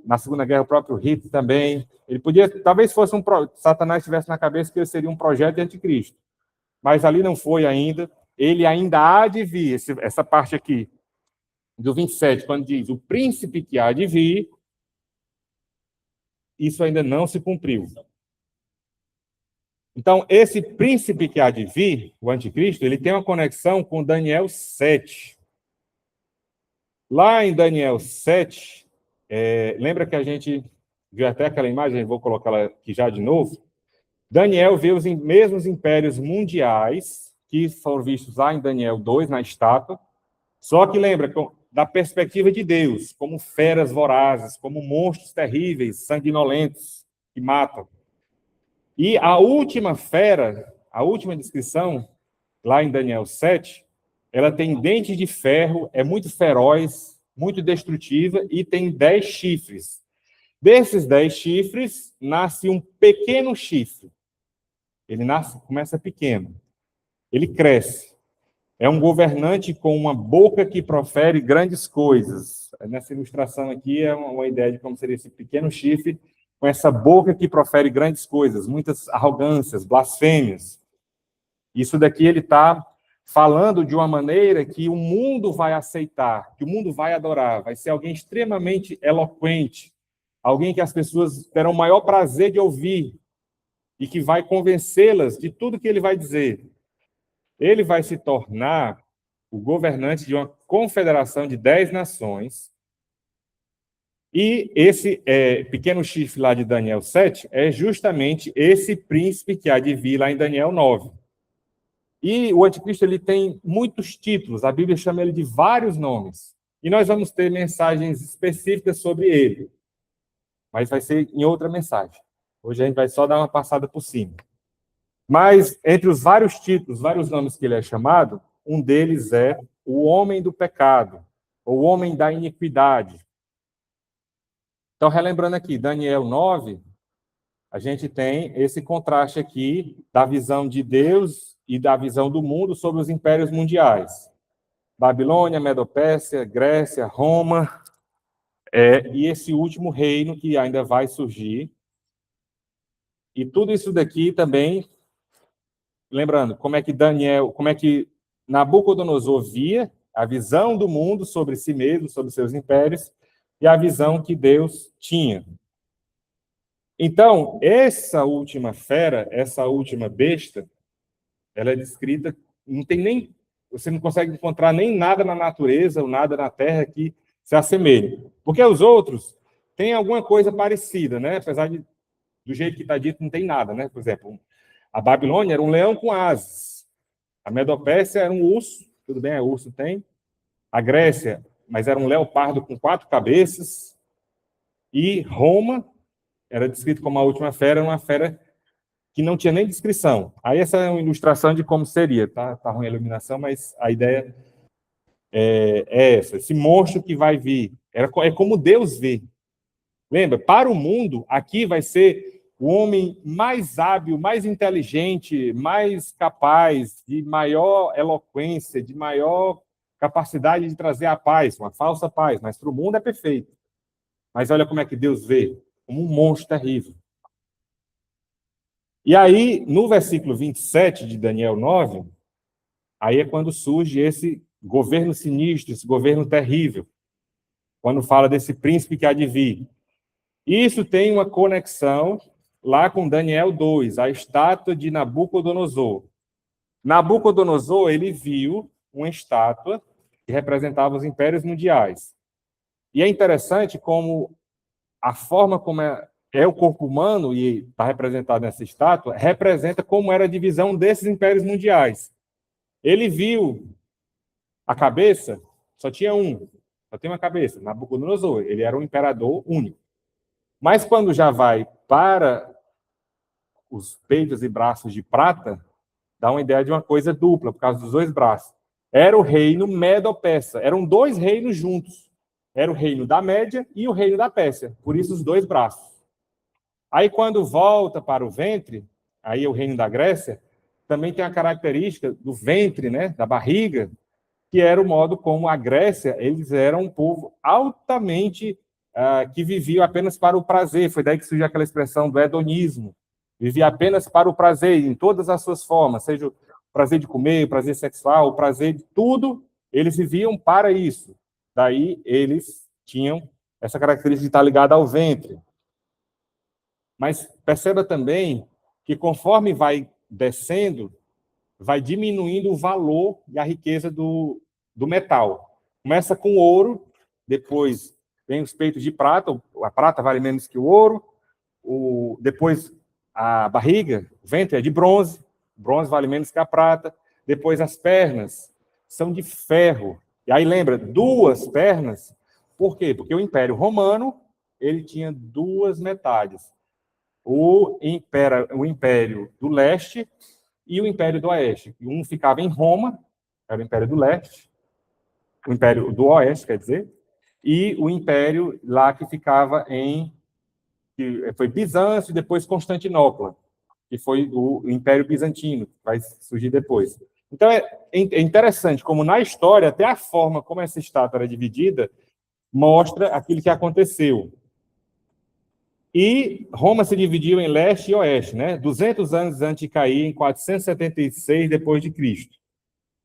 Na Segunda Guerra, o próprio Hitler também. Ele podia, talvez fosse Satanás tivesse na cabeça que ele seria um projeto de anticristo. Mas ali não foi ainda. Ele ainda há de vir, essa parte aqui, do 27, quando diz o príncipe que há de vir, isso ainda não se cumpriu. Então, esse príncipe que há de vir, o anticristo, ele tem uma conexão com Daniel 7. Lá em Daniel 7, lembra que a gente viu até aquela imagem, vou colocá-la aqui já de novo. Daniel vê os mesmos impérios mundiais que foram vistos lá em Daniel 2, na estátua, só que lembra, da perspectiva de Deus, como feras vorazes, como monstros terríveis, sanguinolentos, que matam. E a última fera, a última descrição, lá em Daniel 7, ela tem dentes de ferro, é muito feroz, muito destrutiva e tem 10 chifres. Desses 10 chifres, nasce um pequeno chifre. Ele começa pequeno. Ele cresce. É um governante com uma boca que profere grandes coisas. Nessa ilustração aqui é uma ideia de como seria esse pequeno chifre, com essa boca que profere grandes coisas, muitas arrogâncias, blasfêmias. Isso daqui ele está falando de uma maneira que o mundo vai aceitar, que o mundo vai adorar. Vai ser alguém extremamente eloquente, alguém que as pessoas terão o maior prazer de ouvir e que vai convencê-las de tudo que ele vai dizer. Ele vai se tornar o governante de uma confederação de 10 nações. E esse pequeno chifre lá de Daniel 7 é justamente esse príncipe que há de vir lá em Daniel 9. E o anticristo ele tem muitos títulos, a Bíblia chama ele de vários nomes. E nós vamos ter mensagens específicas sobre ele. Mas vai ser em outra mensagem. Hoje a gente vai só dar uma passada por cima. Mas, entre os vários títulos, vários nomes que ele é chamado, um deles é o homem do pecado, ou o homem da iniquidade. Então, relembrando aqui, Daniel 9, a gente tem esse contraste aqui da visão de Deus e da visão do mundo sobre os impérios mundiais. Babilônia, Medopérsia, Grécia, Roma, e esse último reino que ainda vai surgir. E tudo isso daqui também, lembrando, como é que Nabucodonosor via a visão do mundo sobre si mesmo, sobre seus impérios, e a visão que Deus tinha. Então, essa última fera, essa última besta, ela é descrita, você não consegue encontrar nem nada na natureza ou nada na terra que se assemelhe. Porque os outros têm alguma coisa parecida, né? Apesar do jeito que está dito, não tem nada, né? Por exemplo, a Babilônia era um leão com asas. A Medopérsia era um urso, tudo bem, urso tem. A Grécia, mas era um leopardo com 4 cabeças. E Roma era descrito como a última fera, uma fera que não tinha nem descrição. Aí essa é uma ilustração de como seria, tá? Tá ruim a iluminação, mas a ideia é essa. Esse monstro que vai vir. É como Deus vê. Lembra? Para o mundo, aqui vai ser o homem mais hábil, mais inteligente, mais capaz, de maior eloquência, de maior capacidade de trazer a paz, uma falsa paz, mas para o mundo é perfeito. Mas olha como é que Deus vê, como um monstro terrível. E aí, no versículo 27 de Daniel 9, aí é quando surge esse governo sinistro, esse governo terrível, quando fala desse príncipe que há de vir. Isso tem uma conexão lá com Daniel 2, a estátua de Nabucodonosor. Nabucodonosor, ele viu uma estátua que representava os impérios mundiais. E é interessante como a forma como é o corpo humano, e está representado nessa estátua, representa como era a divisão desses impérios mundiais. Ele viu a cabeça, só tinha um, só tem uma cabeça, Nabucodonosor, ele era um imperador único. Mas quando já vai para os peitos e braços de prata, dá uma ideia de uma coisa dupla, por causa dos dois braços. Era o reino Medo-Persa, eram dois reinos juntos. Era o reino da Média e o reino da Pérsia, por isso os dois braços. Aí quando volta para o ventre, aí é o reino da Grécia, também tem a característica do ventre, né, da barriga, que era o modo como a Grécia, eles eram um povo altamente que vivia apenas para o prazer. Foi daí que surgiu aquela expressão do hedonismo. Vivia apenas para o prazer, em todas as suas formas, seja o prazer de comer, o prazer sexual, o prazer de tudo, eles viviam para isso. Daí eles tinham essa característica de estar ligada ao ventre. Mas perceba também que conforme vai descendo, vai diminuindo o valor e a riqueza do metal. Começa com ouro, depois vem os peitos de prata, a prata vale menos que o ouro, depois a barriga, o ventre é de bronze, bronze vale menos que a prata, depois as pernas são de ferro. E aí lembra, duas pernas, por quê? Porque o Império Romano, ele tinha duas metades. O Império do Leste e o Império do Oeste. Um ficava em Roma, era o Império do Leste, o Império do Oeste, quer dizer, e o Império lá que ficava que foi Bizâncio e depois Constantinopla, que foi o Império Bizantino, que vai surgir depois. Então, é interessante como na história, até a forma como essa estátua era dividida, mostra aquilo que aconteceu. E Roma se dividiu em leste e oeste, né? 200 anos antes de cair, em 476 depois de Cristo.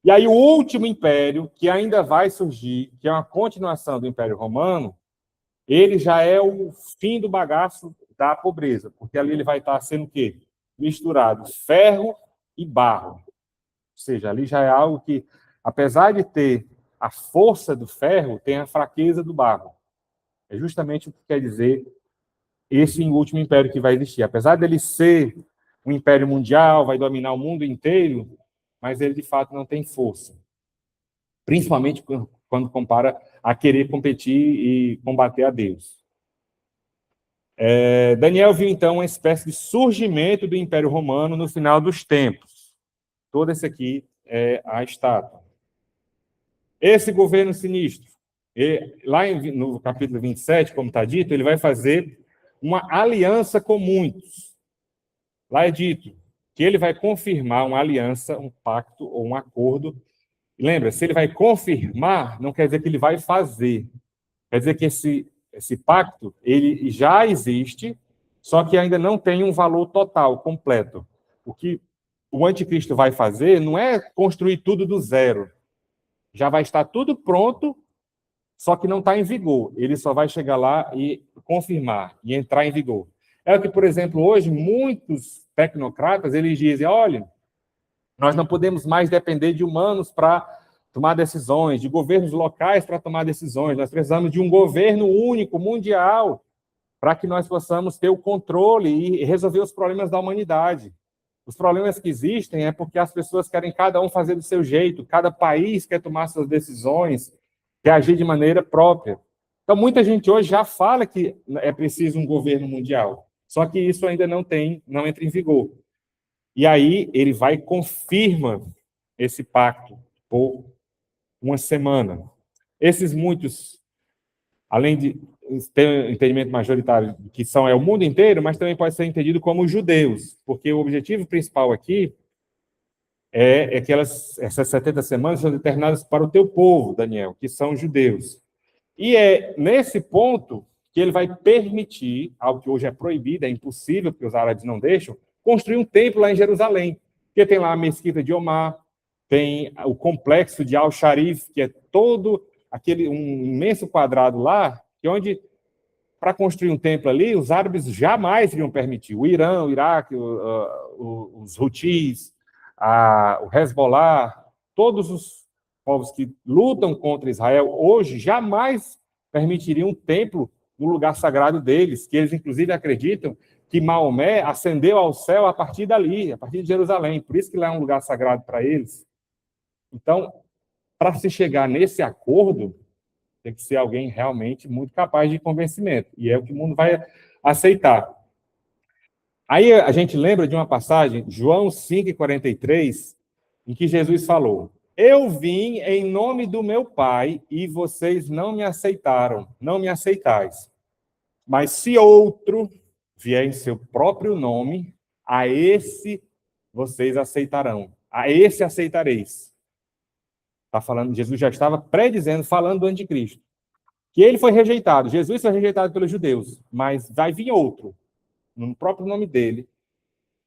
E aí o último império, que ainda vai surgir, que é uma continuação do Império Romano, ele já é o fim do bagaço da pobreza, porque ali ele vai estar sendo o quê? Misturado ferro e barro. Ou seja, ali já é algo que, apesar de ter a força do ferro, tem a fraqueza do barro. É justamente o que quer dizer esse último império que vai existir. Apesar dele ser um império mundial, vai dominar o mundo inteiro, mas ele, de fato, não tem força. Principalmente quando compara a querer competir e combater a Deus. Daniel viu, então, uma espécie de surgimento do Império Romano no final dos tempos. Todo esse aqui é a estátua. Esse governo sinistro, lá no capítulo 27, como está dito, ele vai fazer uma aliança com muitos. Lá é dito que ele vai confirmar uma aliança, um pacto ou um acordo. E lembra, se ele vai confirmar, não quer dizer que ele vai fazer. Quer dizer que esse pacto ele já existe, só que ainda não tem um valor total, completo. O que o anticristo vai fazer não é construir tudo do zero. Já vai estar tudo pronto, só que não está em vigor. Ele só vai chegar lá e confirmar, e entrar em vigor. É o que, por exemplo, hoje, muitos tecnocratas, eles dizem, olha, nós não podemos mais depender de humanos para tomar decisões, de governos locais para tomar decisões. Nós precisamos de um governo único, mundial, para que nós possamos ter o controle e resolver os problemas da humanidade. Os problemas que existem é porque as pessoas querem cada um fazer do seu jeito, cada país quer tomar suas decisões, quer agir de maneira própria. Então, muita gente hoje já fala que é preciso um governo mundial, só que isso ainda não entra em vigor. E aí ele vai e confirma esse pacto por uma semana. Esses muitos, além de ter um entendimento majoritário que é o mundo inteiro, mas também pode ser entendido como judeus, porque o objetivo principal aqui é que essas 70 semanas são determinadas para o teu povo, Daniel, que são judeus. E é nesse ponto que ele vai permitir, algo que hoje é proibido, é impossível, porque os árabes não deixam, construir um templo lá em Jerusalém. Porque tem lá a mesquita de Omar, tem o complexo de Al-Sharif, que é todo um imenso quadrado lá, que onde, para construir um templo ali, os árabes jamais iriam permitir. O Irã, o Iraque, os Houthis, o Hezbollah, todos os povos que lutam contra Israel hoje jamais permitiriam um templo no lugar sagrado deles, que eles inclusive acreditam que Maomé ascendeu ao céu a partir dali, a partir de Jerusalém, por isso que lá é um lugar sagrado para eles. Então, para se chegar nesse acordo, tem que ser alguém realmente muito capaz de convencimento, e é o que o mundo vai aceitar. Aí a gente lembra de uma passagem, João 5,43, em que Jesus falou: eu vim em nome do meu Pai e vocês não me aceitaram, não me aceitais. Mas se outro vier em seu próprio nome, a esse vocês aceitarão, a esse aceitareis. Está falando, Jesus já estava predizendo, falando do anticristo. Que ele foi rejeitado, Jesus foi rejeitado pelos judeus, mas vai vir outro, no próprio nome dele,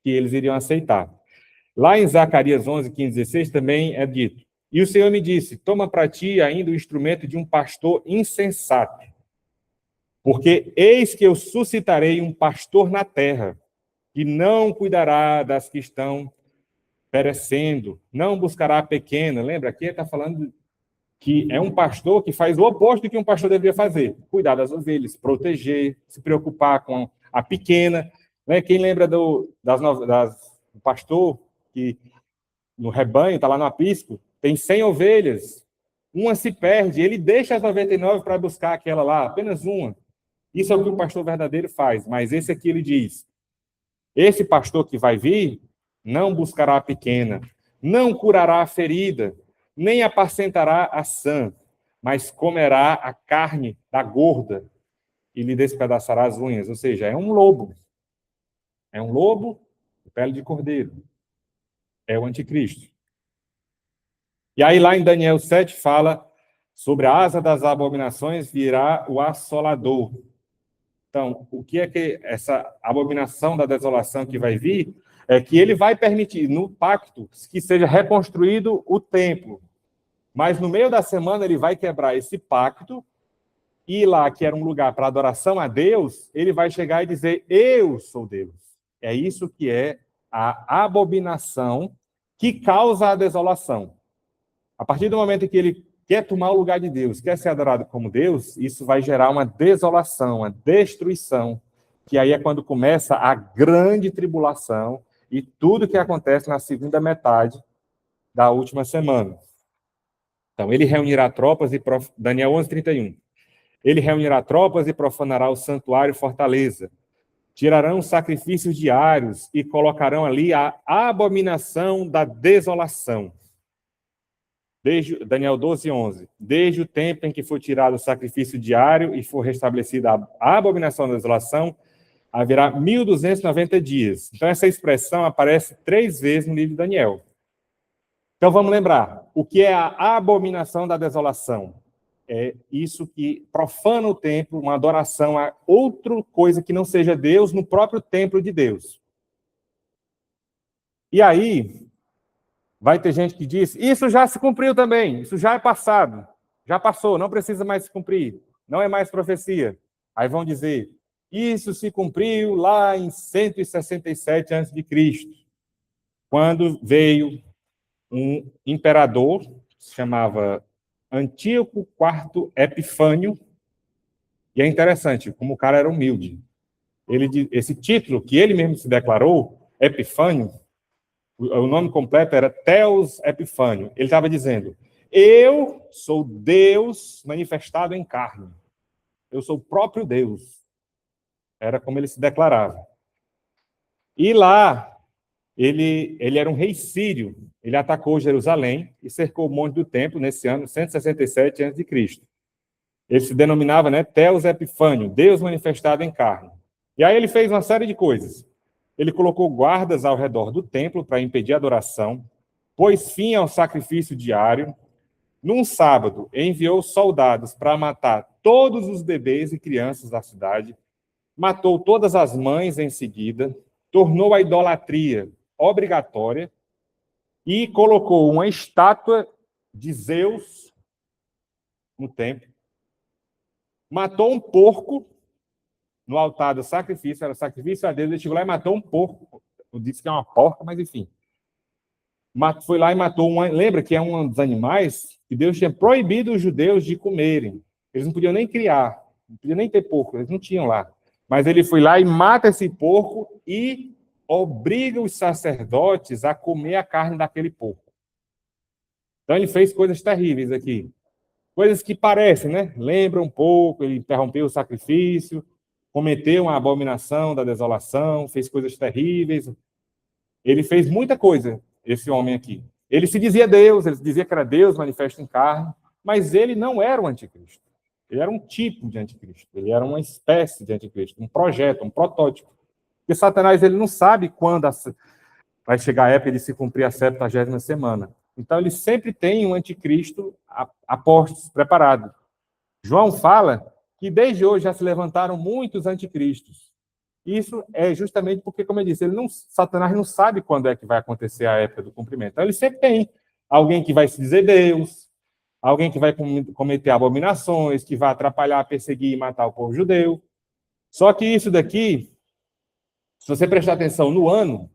que eles iriam aceitar. Lá em Zacarias 11, 15, 16, também é dito: e o Senhor me disse, toma para ti ainda o instrumento de um pastor insensato, porque eis que eu suscitarei um pastor na terra, que não cuidará das que estão perecendo, não buscará a pequena. Lembra, aqui está falando que é um pastor que faz o oposto do que um pastor deveria fazer: cuidar das ovelhas, proteger, se preocupar com a pequena. Quem lembra do pastor que no rebanho, está lá no aprisco, tem 100 ovelhas, uma se perde, ele deixa as 99 para buscar aquela lá, apenas uma. Isso é o que o pastor verdadeiro faz, mas esse aqui ele diz: esse pastor que vai vir não buscará a pequena, não curará a ferida, nem apacentará a sã, mas comerá a carne da gorda e lhe despedaçará as unhas. Ou seja, é um lobo. É um lobo de pele de cordeiro. É o anticristo. E aí lá em Daniel 7 fala sobre a asa das abominações virá o assolador. Então, o que é que essa abominação da desolação que vai vir é que ele vai permitir, no pacto, que seja reconstruído o templo. Mas no meio da semana ele vai quebrar esse pacto e lá, que era um lugar para adoração a Deus, ele vai chegar e dizer: eu sou Deus. É isso que é a abominação que causa a desolação. A partir do momento em que ele quer tomar o lugar de Deus, quer ser adorado como Deus, isso vai gerar uma desolação, uma destruição, que aí é quando começa a grande tribulação e tudo que acontece na segunda metade da última semana. Então, ele reunirá tropas e... Daniel 11:31. Ele reunirá tropas e profanará o santuário e fortaleza. Tirarão sacrifícios diários e colocarão ali a abominação da desolação. Desde Daniel 12:11. Desde o tempo em que foi tirado o sacrifício diário e for restabelecida a abominação da desolação, haverá 1.290 dias. Então, essa expressão aparece 3 vezes no livro de Daniel. Então, vamos lembrar. O que é a abominação da desolação? É isso que profana o templo, uma adoração a outra coisa que não seja Deus no próprio templo de Deus. E aí, vai ter gente que diz: isso já se cumpriu também, isso já é passado, já passou, não precisa mais se cumprir, não é mais profecia. Aí vão dizer: isso se cumpriu lá em 167 a.C., quando veio um imperador, que se chamava Antíoco IV Epifânio, e é interessante, como o cara era humilde. Esse título, que ele mesmo se declarou, Epifânio, o nome completo era Theos Epifânio. Ele estava dizendo: eu sou Deus manifestado em carne. Eu sou o próprio Deus. Era como ele se declarava. E lá, ele era um rei sírio. Ele atacou Jerusalém e cercou o Monte do Templo nesse ano 167 a.C. Ele se denominava, né, Theos Epifânio, Deus manifestado em carne. E aí ele fez uma série de coisas. Ele colocou guardas ao redor do templo para impedir a adoração, pôs fim ao sacrifício diário. Num sábado, enviou soldados para matar todos os bebês e crianças da cidade, matou todas as mães em seguida, tornou a idolatria obrigatória e colocou uma estátua de Zeus no templo, matou um porco no altar do sacrifício, era sacrifício a Deus, ele chegou lá e matou um porco, eu disse que é uma porca, mas enfim. Foi lá e matou lembra que é um dos animais que Deus tinha proibido os judeus de comerem. Eles não podiam nem criar, não podiam nem ter porco, eles não tinham lá. Mas ele foi lá e mata esse porco e obriga os sacerdotes a comer a carne daquele porco. Então ele fez coisas terríveis aqui. Coisas que parecem, né? Lembram um pouco, ele interrompeu o sacrifício, cometeu uma abominação da desolação, fez coisas terríveis. Ele fez muita coisa, esse homem aqui. Ele se dizia Deus, ele dizia que era Deus manifesto em carne, mas ele não era o anticristo. Ele era um tipo de anticristo, ele era uma espécie de anticristo, um projeto, um protótipo. Porque Satanás ele não sabe quando vai chegar a época de se cumprir a 70ª semana. Então ele sempre tem um anticristo a postos, preparado. João fala que desde hoje já se levantaram muitos anticristos. Isso é justamente porque, como eu disse, Satanás não sabe quando é que vai acontecer a época do cumprimento. Então, ele sempre tem alguém que vai se dizer Deus, alguém que vai cometer abominações, que vai atrapalhar, perseguir e matar o povo judeu. Só que isso daqui, se você prestar atenção no ano,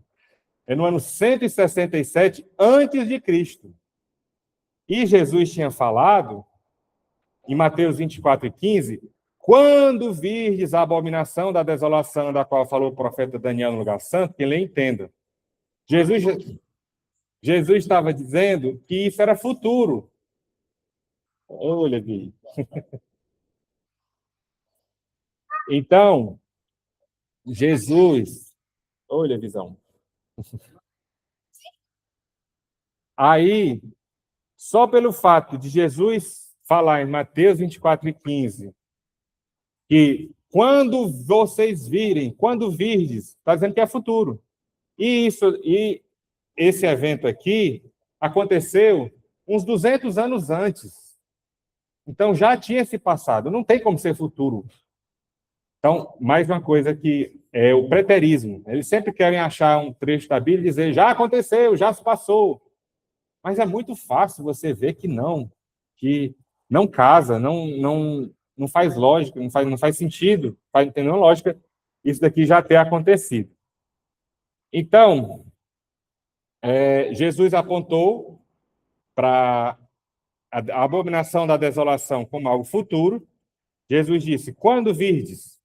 é no ano 167 antes de Cristo. E Jesus tinha falado, em Mateus 24:15, quando virdes a abominação da desolação da qual falou o profeta Daniel no lugar santo, que ele entenda. Jesus estava dizendo que isso era futuro. Olha, Gui. Então, Jesus... Olha a visão. Aí, só pelo fato de Jesus falar em Mateus 24:15, que quando vocês virem, quando virdes, está dizendo que é futuro. E esse evento aqui aconteceu uns 200 anos antes. Então, já tinha se passado. Não tem como ser futuro. Então, mais uma coisa que é o preterismo. Eles sempre querem achar um trecho da Bíblia e dizer, já aconteceu, já se passou. Mas é muito fácil você ver que não casa, não faz lógica, não faz sentido, não tem nenhuma lógica isso daqui já ter acontecido. Então, Jesus apontou para a abominação da desolação como algo futuro. Jesus disse, quando virdes,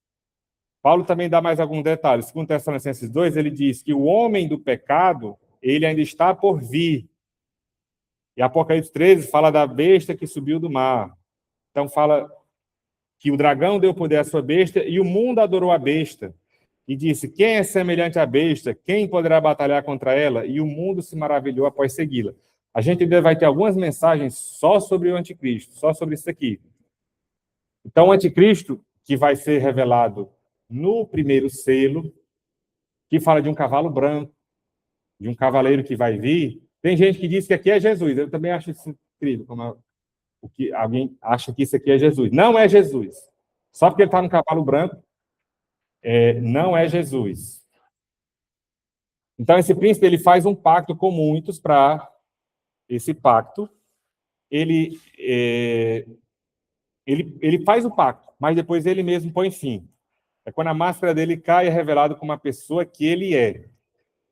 Paulo também dá mais algum detalhe. Segundo Tessalonicenses 2, ele diz que o homem do pecado, ele ainda está por vir. E Apocalipse 13 fala da besta que subiu do mar. Então fala que o dragão deu poder à sua besta e o mundo adorou a besta. E disse, quem é semelhante à besta? Quem poderá batalhar contra ela? E o mundo se maravilhou após segui-la. A gente ainda vai ter algumas mensagens só sobre o anticristo, só sobre isso aqui. Então, o anticristo, que vai ser revelado no primeiro selo, que fala de um cavalo branco, de um cavaleiro que vai vir. Tem gente que diz que aqui é Jesus. Eu também acho isso incrível, o que alguém acha que isso aqui é Jesus. Não é Jesus. Só porque ele está no cavalo branco, não é Jesus. Então, esse príncipe ele faz um pacto com muitos para esse pacto. Ele faz o pacto, mas depois ele mesmo põe fim. É quando a máscara dele cai, é revelado como a pessoa que ele é.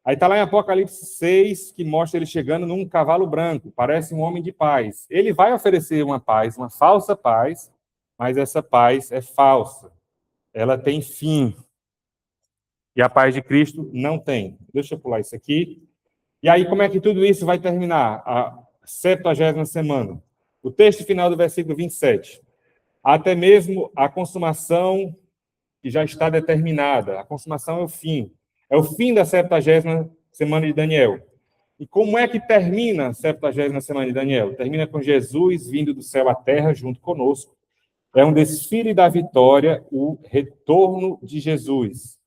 Aí está lá em Apocalipse 6, que mostra ele chegando num cavalo branco, parece um homem de paz. Ele vai oferecer uma paz, uma falsa paz, mas essa paz é falsa. Ela tem fim. E a paz de Cristo não tem. Deixa eu pular isso aqui. E aí, como é que tudo isso vai terminar? A 70ª semana. O texto final do versículo 27. Até mesmo a consumação que já está determinada. A consumação é o fim. É o fim da 70ª semana de Daniel. E como é que termina a 70ª semana de Daniel? Termina com Jesus vindo do céu à terra junto conosco. É um desfile da vitória, o retorno de Jesus.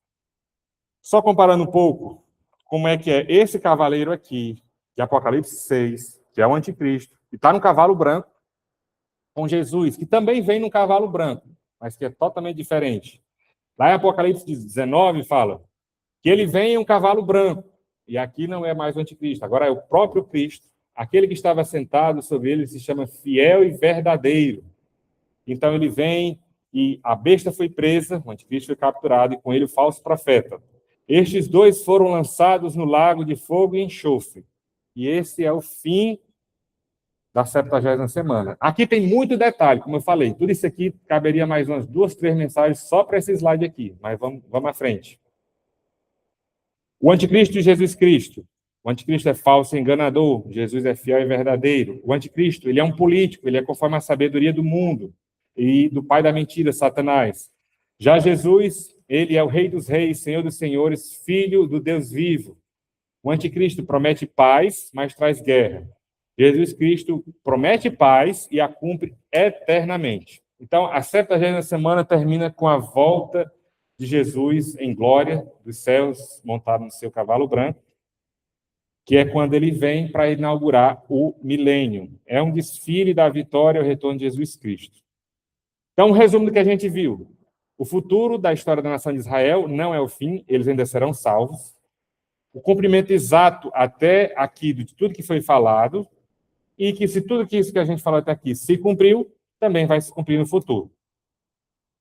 Só comparando um pouco, como é que é esse cavaleiro aqui, de Apocalipse 6, que é o anticristo, que está no cavalo branco, com Jesus, que também vem no cavalo branco, mas que é totalmente diferente. Lá em Apocalipse 19 fala que ele vem em um cavalo branco, e aqui não é mais o anticristo, agora é o próprio Cristo. Aquele que estava sentado sobre ele se chama fiel e verdadeiro. Então ele vem e a besta foi presa, o anticristo foi capturado, e com ele o falso profeta. Estes dois foram lançados no lago de fogo e enxofre. E esse é o fim da 70ª semana. Aqui tem muito detalhe, como eu falei. Tudo isso aqui caberia mais umas 2, 3 mensagens só para esse slide aqui, mas vamos à frente. O anticristo e Jesus Cristo. O anticristo é falso e enganador, Jesus é fiel e verdadeiro. O anticristo, ele é um político, ele é conforme a sabedoria do mundo e do pai da mentira, Satanás. Já Jesus, ele é o rei dos reis, senhor dos senhores, filho do Deus vivo. O anticristo promete paz, mas traz guerra. Jesus Cristo promete paz e a cumpre eternamente. Então, a 70ª semana termina com a volta de Jesus em glória dos céus, montado no seu cavalo branco, que é quando ele vem para inaugurar o milênio. É um desfile da vitória e o retorno de Jesus Cristo. Então, um resumo do que a gente viu. O futuro da história da nação de Israel não é o fim, eles ainda serão salvos. O cumprimento exato até aqui de tudo que foi falado, e que se tudo isso que a gente falou até aqui se cumpriu, também vai se cumprir no futuro.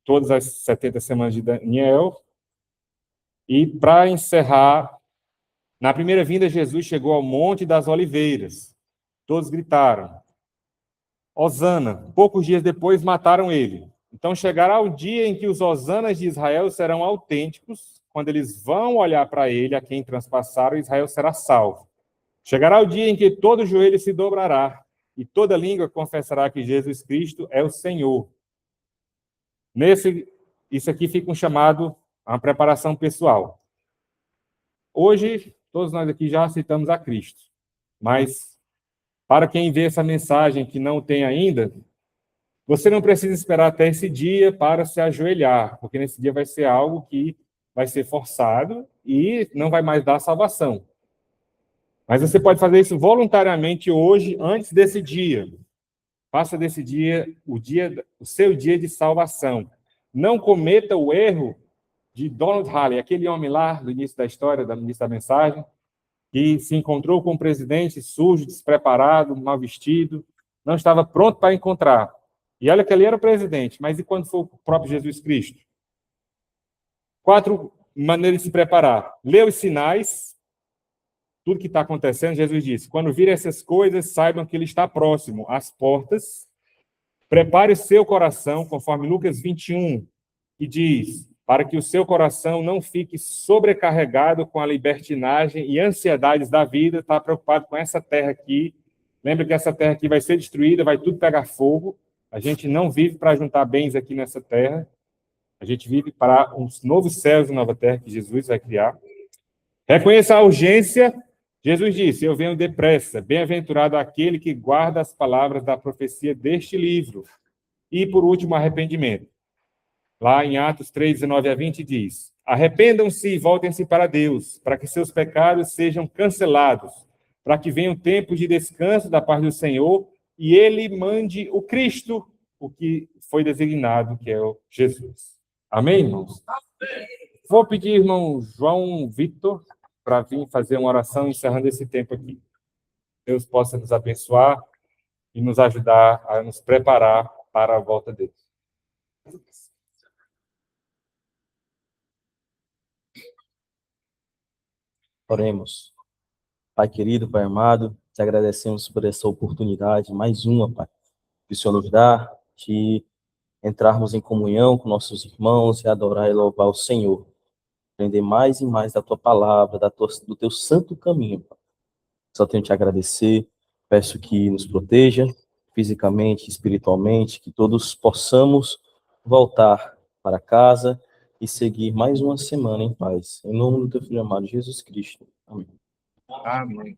Todas as 70 semanas de Daniel. E, para encerrar, na primeira vinda, Jesus chegou ao Monte das Oliveiras. Todos gritaram, Hosana. Poucos dias depois, mataram ele. Então, chegará o dia em que os hosanas de Israel serão autênticos, quando eles vão olhar para ele, a quem transpassaram, Israel será salvo. Chegará o dia em que todo joelho se dobrará e toda língua confessará que Jesus Cristo é o Senhor. Isso aqui fica um chamado a uma preparação pessoal. Hoje, todos nós aqui já aceitamos a Cristo, mas para quem vê essa mensagem que não tem ainda, você não precisa esperar até esse dia para se ajoelhar, porque nesse dia vai ser algo que vai ser forçado e não vai mais dar salvação. Mas você pode fazer isso voluntariamente hoje, antes desse dia. Faça desse dia o seu dia de salvação. Não cometa o erro de Donald Halley, aquele homem lá do início da história, do início da mensagem, que se encontrou com um presidente sujo, despreparado, mal vestido, não estava pronto para encontrar. E olha que ele era o presidente, mas e quando foi o próprio Jesus Cristo? 4 maneiras de se preparar. Lê os sinais, tudo que está acontecendo. Jesus disse, quando virem essas coisas, saibam que ele está próximo às portas. Prepare o seu coração, conforme Lucas 21, que diz, para que o seu coração não fique sobrecarregado com a libertinagem e ansiedades da vida, está preocupado com essa terra aqui. Lembra que essa terra aqui vai ser destruída, vai tudo pegar fogo. A gente não vive para juntar bens aqui nessa terra. A gente vive para uns novos céus e nova terra que Jesus vai criar. Reconheça a urgência. Jesus disse, eu venho depressa, bem-aventurado aquele que guarda as palavras da profecia deste livro. E, por último, arrependimento. Lá em Atos 3, 19 a 20, diz, arrependam-se e voltem-se para Deus, para que seus pecados sejam cancelados, para que venham tempos de descanso da parte do Senhor, e ele mande o Cristo, o que foi designado, que é o Jesus. Amém, irmãos? Vou pedir, irmão João Vitor, para vir fazer uma oração encerrando esse tempo aqui. Deus possa nos abençoar e nos ajudar a nos preparar para a volta dele. Oremos. Pai querido, Pai amado, te agradecemos por essa oportunidade, mais uma, Pai, que o Senhor nos dá, de entrarmos em comunhão com nossos irmãos e adorar e louvar o Senhor. Aprender mais e mais da tua palavra, do teu santo caminho, Pai. Só tenho te agradecer, peço que nos proteja, fisicamente, espiritualmente, que todos possamos voltar para casa e seguir mais uma semana em paz. Em nome do teu Filho amado Jesus Cristo. Amém. Amém.